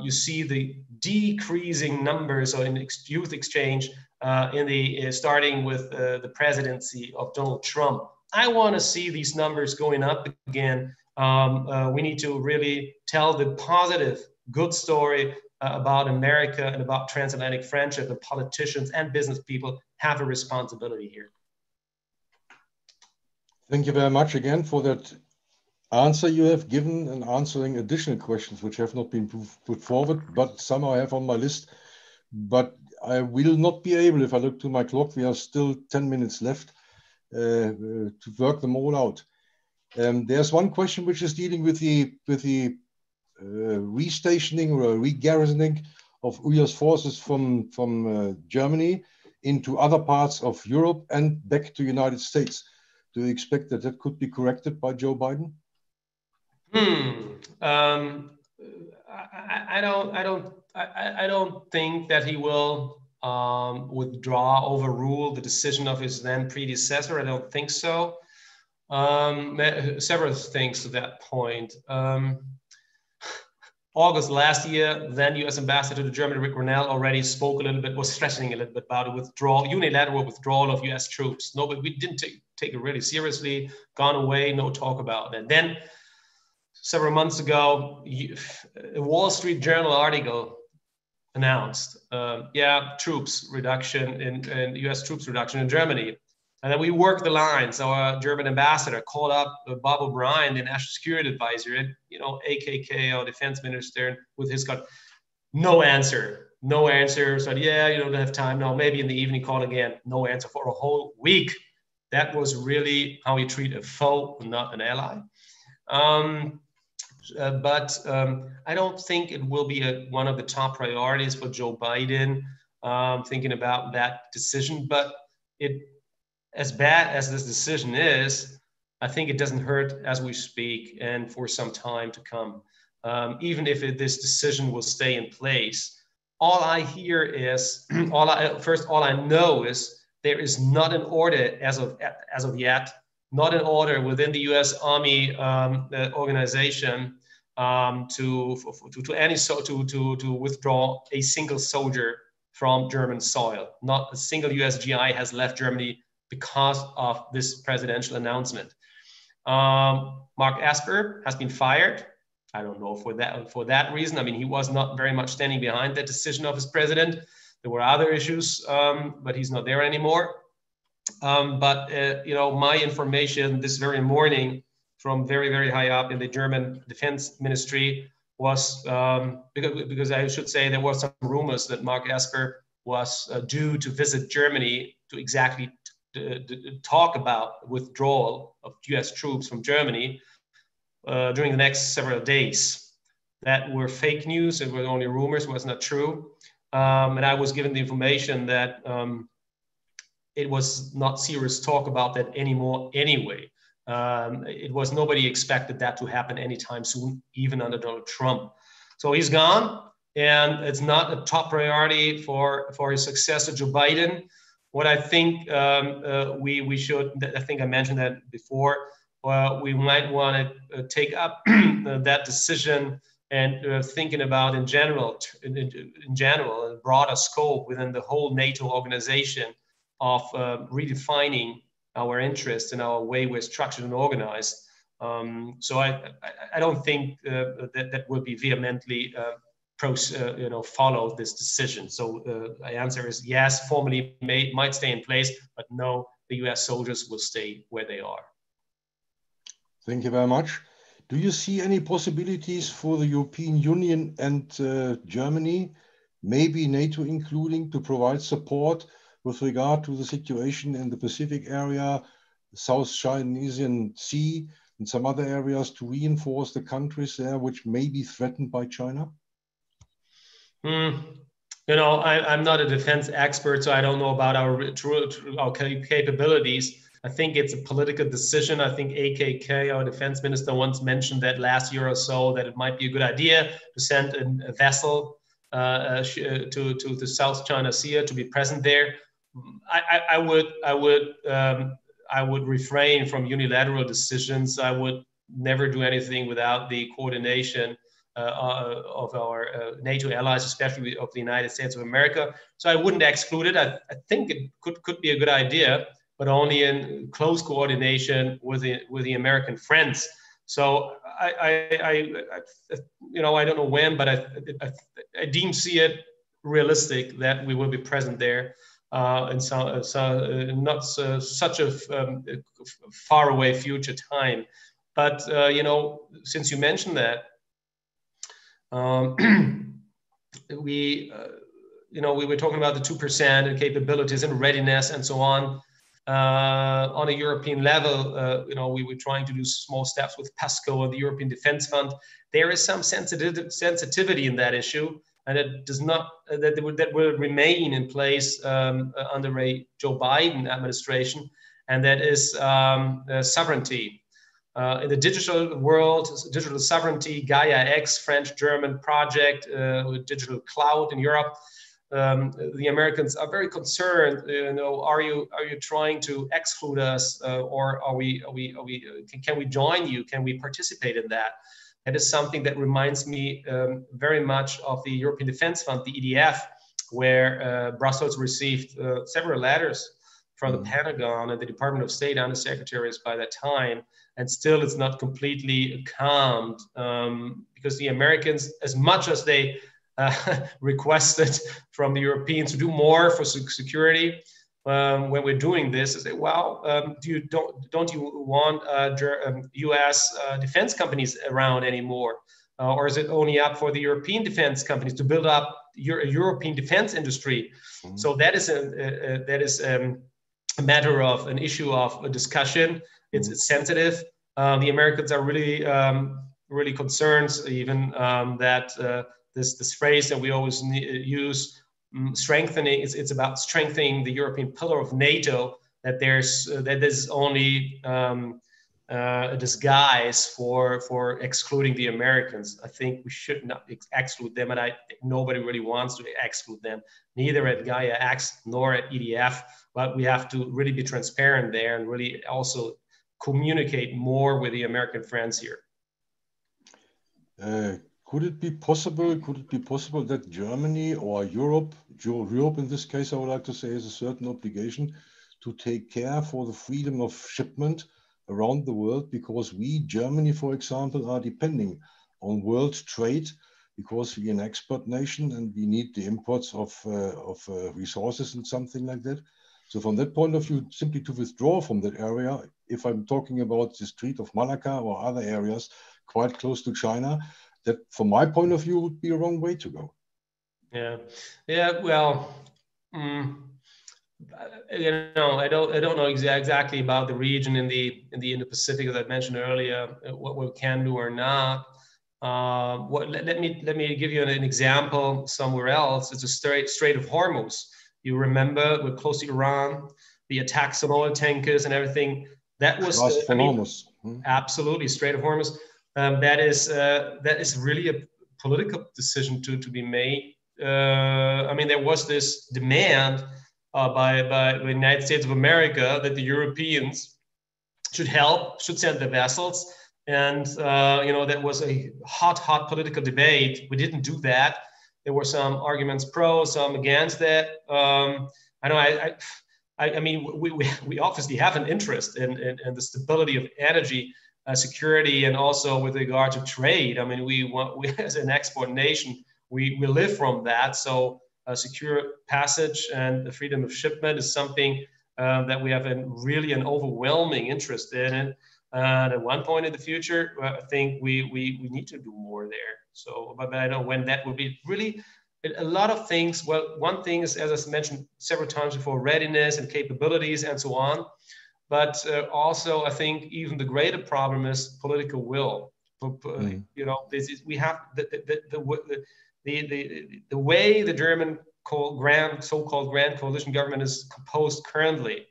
You see the decreasing numbers in youth exchange starting with the presidency of Donald Trump. I want to see these numbers going up again. We need to really tell the positive, good story about America and about transatlantic friendship, and politicians and business people have a responsibility here. Thank you very much again for that answer you have given and answering additional questions which have not been put forward, but some I have on my list. But I will not be able, if I look to my clock, we have still 10 minutes left to work them all out. There's one question which is dealing with the restationing or regarrisoning of US forces from Germany into other parts of Europe and back to United States. Do you expect that that could be corrected by Joe Biden? I don't think that he will overrule the decision of his then predecessor. I don't think so. Several things to that point. August last year, then U.S. Ambassador to Germany, Rick Grenell, already spoke a little bit, was threatening a little bit about a unilateral withdrawal of U.S. troops. No, but we didn't take it really seriously, gone away, no talk about that. Then several months ago, a Wall Street Journal article announced, troops reduction in U.S. troops reduction in Germany. And then we worked the lines. Our German ambassador called up Bob O'Brien, the national security advisor, and AKK, our defense minister, with his gun. No answer. Said, yeah, you don't have time. No, maybe in the evening call again. No answer for a whole week. That was really how you treat a foe, not an ally. But I don't think it will be one of the top priorities for Joe Biden, thinking about that decision. But as bad as this decision is, I think it doesn't hurt as we speak and for some time to come. Even if this decision will stay in place, all I hear is, all I know is there is not an order as of yet, not an order within the U.S. Army organization to withdraw a single soldier from German soil. Not a single U.S. GI has left Germany because of this presidential announcement. Mark Esper has been fired. I don't know for that reason. I mean, he was not very much standing behind that decision of his president. There were other issues, but he's not there anymore. My information this very morning from very, very high up in the German defense ministry was, because I should say there were some rumors that Mark Esper was due to visit Germany to exactly talk about withdrawal of US troops from Germany during the next several days. That were fake news. It were only rumors, was not true. And I was given the information that it was not serious talk about that anymore anyway. Nobody expected that to happen anytime soon, even under Donald Trump. So he's gone, and it's not a top priority for his successor, Joe Biden. What I think we should, I think I mentioned that before, we might want to take up that decision and thinking about in general, a broader scope within the whole NATO organization of redefining our interests and our way we're structured and organized. So I don't think that will be vehemently follow this decision. So the answer is yes, formally might stay in place, but no, the US soldiers will stay where they are. Thank you very much. Do you see any possibilities for the European Union and Germany, maybe NATO including, to provide support with regard to the situation in the Pacific area, South China Sea, and some other areas to reinforce the countries there which may be threatened by China? You know, I'm not a defense expert, so I don't know about our capabilities. I think it's a political decision. I think AKK, our defense minister, once mentioned that last year or so that it might be a good idea to send a vessel to the South China Sea to be present there. I would refrain from unilateral decisions. I would never do anything without the coordination of our NATO allies, especially of the United States of America. So I wouldn't exclude it. I think it could be a good idea, but only in close coordination with the American friends. So I don't know when, but I deem see it realistic that we will be present there in not such a far away future time. But since you mentioned that, we were talking about the 2% and capabilities and readiness and so on. On a European level, we were trying to do small steps with PESCO and the European Defence Fund. There is some sensitivity in that issue, and it does not that will remain in place under a Joe Biden administration, and that is sovereignty. In the digital world, digital sovereignty, Gaia X, French-German project, with digital cloud in Europe. The Americans are very concerned. Are you trying to exclude us, or can we join you? Can we participate in that? That is something that reminds me very much of the European Defence Fund, the EDF, where Brussels received several letters from the Pentagon and the Department of State undersecretaries by that time, and still it's not completely calmed, because the Americans, as much as they requested from the Europeans to do more for security, when we're doing this, is that, well, don't you want U.S. defense companies around anymore, or is it only up for the European defense companies to build up a European defense industry? So that is a matter of an issue of a discussion. It's sensitive. The Americans are really concerned, even that this phrase that we always use, strengthening. It's about strengthening the European pillar of NATO. That there's only a disguise for excluding the Americans. I think we should not exclude them, and nobody really wants to exclude them, neither at Gaia X nor at EDF. But we have to really be transparent there and really also communicate more with the American friends here. Could it be possible that Germany or Europe in this case, I would like to say, has a certain obligation to take care for the freedom of shipment around the world, because we, Germany, for example, are depending on world trade, because we're an export nation and we need the imports of resources and something like that. So from that point of view, simply to withdraw from that area, if I'm talking about the Strait of Malacca or other areas quite close to China, that from my point of view would be a wrong way to go. Yeah. Well, I don't know exactly about the region in the Indo-Pacific, as I mentioned earlier, what we can do or not. Let me give you an example somewhere else. It's a Strait of Hormuz. You remember, we're close to Iran, the attacks on oil tankers and everything. That was absolutely Strait of Hormuz. That is really a political decision to be made. There was this demand by the United States of America that the Europeans should send the vessels, and that was a hot political debate. We didn't do that. There were some arguments pro, some against that. We obviously have an interest in the stability of energy security, and also with regard to trade. We as an export nation, we live from that. So secure passage and the freedom of shipment is something that we have really an overwhelming interest in. And at one point in the future, I think we need to do more there. So, but I don't know when that will be. Really, a lot of things. Well, one thing is, as I mentioned several times before, readiness and capabilities and so on. But also, I think even the greater problem is political will. We have the way the German so-called grand coalition government is composed currently,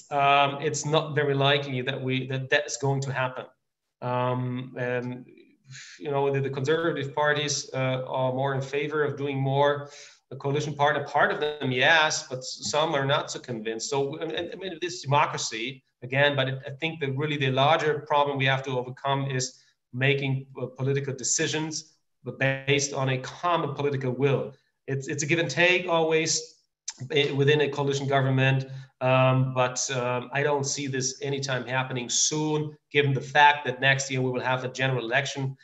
it's not very likely that is going to happen. And the conservative parties are more in favor of doing more. The coalition partner, part of them, yes, but some are not so convinced. So, I mean, this democracy again, but I think that really the larger problem we have to overcome is making political decisions, but based on a common political will. It's a give and take always within a coalition government, but I don't see this anytime happening soon, given the fact that next year we will have a general election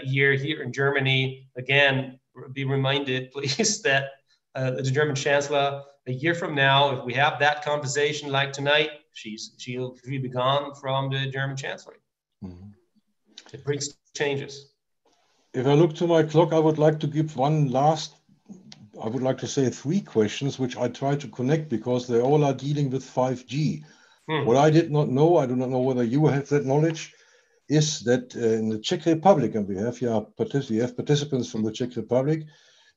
year here in Germany. Again, be reminded, please, that the German Chancellor, a year from now, if we have that conversation like tonight, she'll be gone from the German Chancellery. Mm-hmm. It brings changes. If I look to my clock, I would like to give one last, I would like to say 3 questions, which I try to connect because they all are dealing with 5G. What I did not know, I do not know whether you have that knowledge, is that in the Czech Republic, and we have participants from the Czech Republic,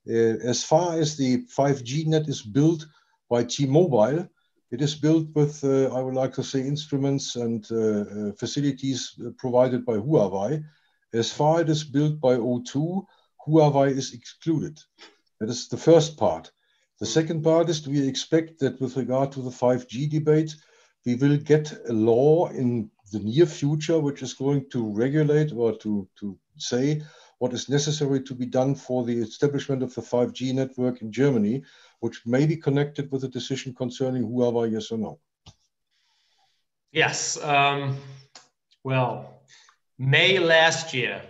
as far as the 5G net is built by T-Mobile, it is built with, I would like to say, instruments and facilities provided by Huawei. As far as it is built by O2, Huawei is excluded. That is the first part. The second part is, do we expect that with regard to the 5G debate, we will get a law in the near future which is going to regulate or to say what is necessary to be done for the establishment of the 5G network in Germany, which may be connected with a decision concerning Huawei, yes or no? Yes. Well, May last year,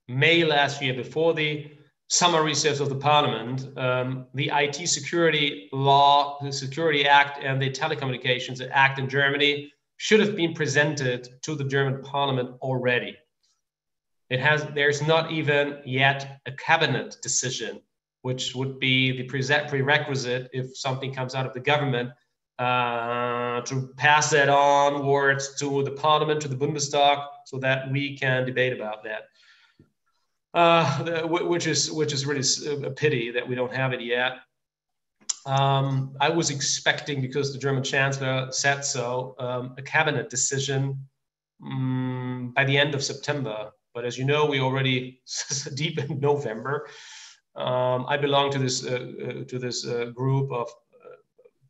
before the summer recess of the parliament, the IT security law, the Security Act, and the Telecommunications Act in Germany should have been presented to the German parliament already. There's not even yet a cabinet decision, which would be the prerequisite if something comes out of the government to pass that onwards to the parliament, to the Bundestag, so that we can debate about that. Which is really a pity that we don't have it yet. I was expecting, because the German Chancellor said so, a cabinet decision by the end of September. But as you know, we already deep in November. I belong to this group of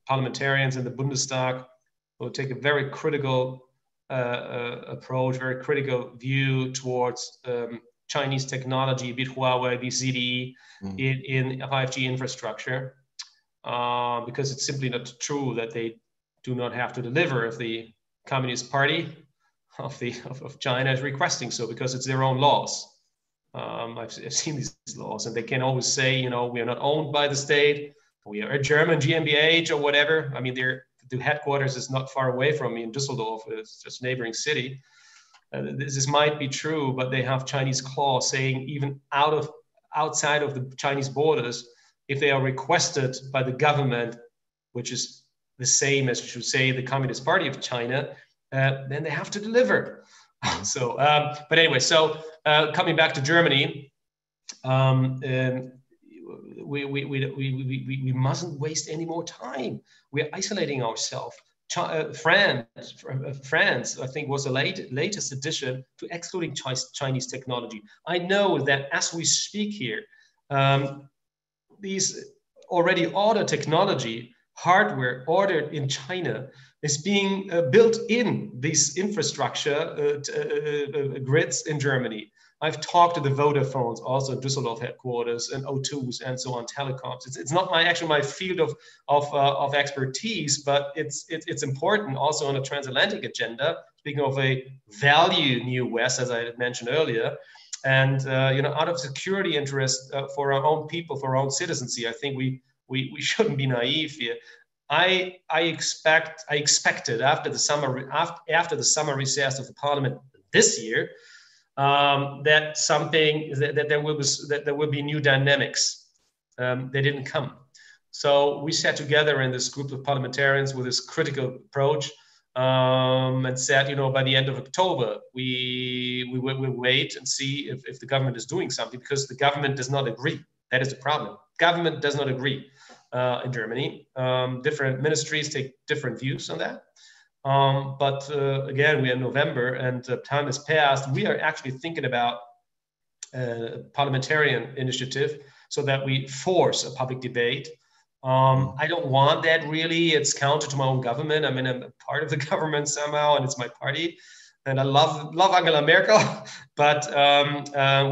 parliamentarians in the Bundestag who take a very critical approach, very critical view towards Chinese technology, be it Huawei, be it ZTE, in 5G infrastructure, because it's simply not true that they do not have to deliver if the Communist Party of China is requesting so, because it's their own laws. I've seen these laws, and they can always say, we are not owned by the state, we are a German GmbH or whatever. I mean, the headquarters is not far away from me in Düsseldorf, it's just a neighboring city. This might be true, but they have Chinese clause saying even outside of the Chinese borders, if they are requested by the government, which is the same as, you should say, the Communist Party of China, then they have to deliver. So, but anyway, so coming back to Germany, we mustn't waste any more time. We're isolating ourselves. France, I think, was the latest addition to excluding Chinese technology. I know that as we speak here, these already ordered technology, hardware ordered in China, is being built in these infrastructure grids in Germany. I've talked to the Vodafones, also Düsseldorf headquarters, and O2s and so on, telecoms. It's not my field of expertise, but it's important also on a transatlantic agenda. Speaking of a value new West, as I mentioned earlier, and out of security interest for our own people, for our own citizens here, I think we shouldn't be naive here. I expected after the summer recess of the parliament this year, that there will be new dynamics. They didn't come. So we sat together in this group of parliamentarians with this critical approach, and said, by the end of October, we will wait and see if the government is doing something, because the government does not agree. That is the problem. Government does not agree. in Germany. Different ministries take different views on that. But again, we are in November and time has passed. We are actually thinking about a parliamentarian initiative so that we force a public debate. I don't want that really. It's counter to my own government. I mean, I'm a part of the government somehow, and it's my party. And I love Angela Merkel, but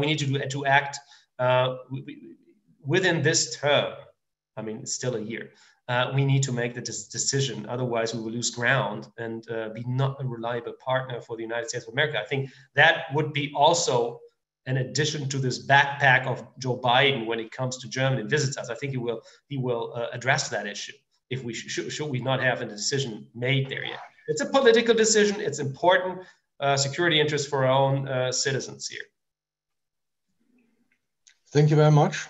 we need to act within this term. I mean, it's still a year. We need to make the decision. Otherwise, we will lose ground and be not a reliable partner for the United States of America. I think that would be also an addition to this backpack of Joe Biden when he comes to Germany and visits us. I think he will address that issue if we should we not have a decision made there yet. It's a political decision. It's important security interest for our own citizens here. Thank you very much.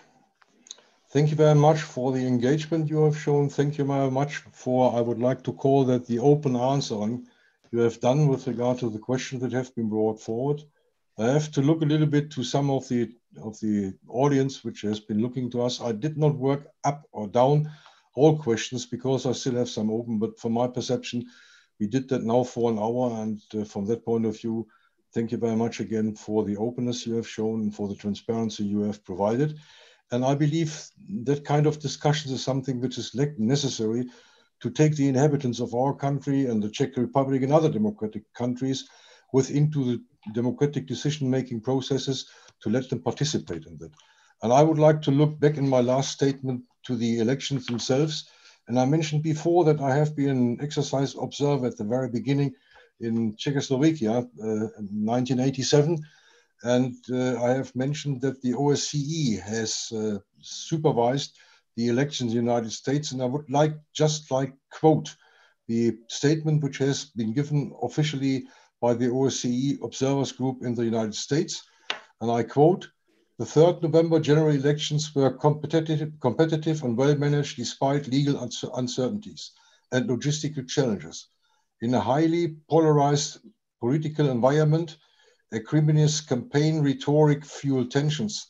Thank you very much for the engagement you have shown. Thank you very much for, I would like to call that the open answering you have done with regard to the questions that have been brought forward. I have to look a little bit to some of the audience which has been looking to us. I did not work up or down all questions because I still have some open, but from my perception, we did that now for an hour. And from that point of view, thank you very much again for the openness you have shown and for the transparency you have provided. And I believe that kind of discussions is something which is necessary to take the inhabitants of our country and the Czech Republic and other democratic countries into the democratic decision-making processes to let them participate in that. And I would like to look back in my last statement to the elections themselves. And I mentioned before that I have been an exercise observer at the very beginning in Czechoslovakia in 1987. And I have mentioned that the OSCE has supervised the elections in the United States. And I would just quote the statement which has been given officially by the OSCE Observers Group in the United States. And I quote, "The 3rd November general elections were competitive and well managed despite legal uncertainties and logistical challenges. In a highly polarized political environment, acrimonious campaign rhetoric fueled tensions.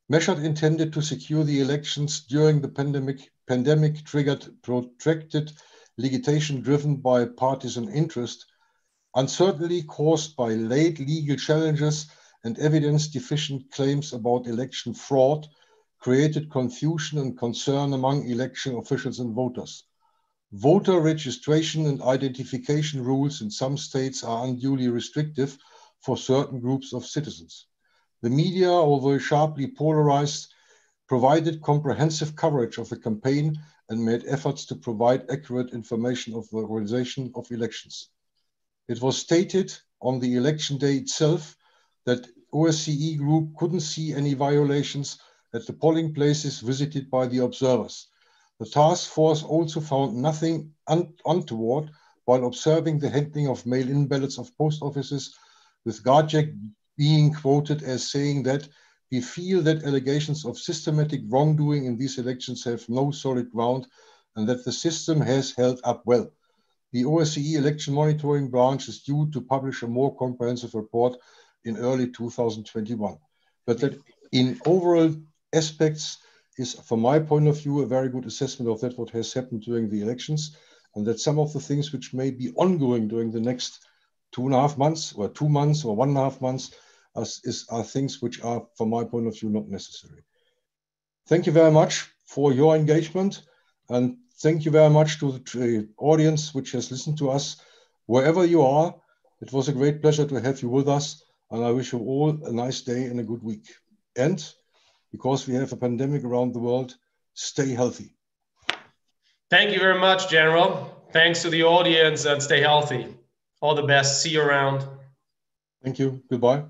Measures intended to secure the elections during the pandemic triggered protracted litigation driven by partisan interest, uncertainty caused by late legal challenges and evidence-deficient claims about election fraud created confusion and concern among election officials and voters. Voter registration and identification rules in some states are unduly restrictive for certain groups of citizens. The media, although sharply polarized, provided comprehensive coverage of the campaign and made efforts to provide accurate information of the organization of elections. It was stated on the election day itself that OSCE group couldn't see any violations at the polling places visited by the observers. The task force also found nothing untoward while observing the handling of mail-in ballots of post offices, with Gajek being quoted as saying that we feel that allegations of systematic wrongdoing in these elections have no solid ground and that the system has held up well. The OSCE election monitoring branch is due to publish a more comprehensive report in early 2021. But that in overall aspects is, from my point of view, a very good assessment of that what has happened during the elections, and that some of the things which may be ongoing during the next 2.5 months or 2 months or 1.5 months are things which are, from my point of view, not necessary. Thank you very much for your engagement, and thank you very much to the audience which has listened to us wherever you are. It was a great pleasure to have you with us, and I wish you all a nice day and a good week. And because we have a pandemic around the world, stay healthy. Thank you very much, General. Thanks to the audience, and stay healthy. All the best. See you around. Thank you. Goodbye.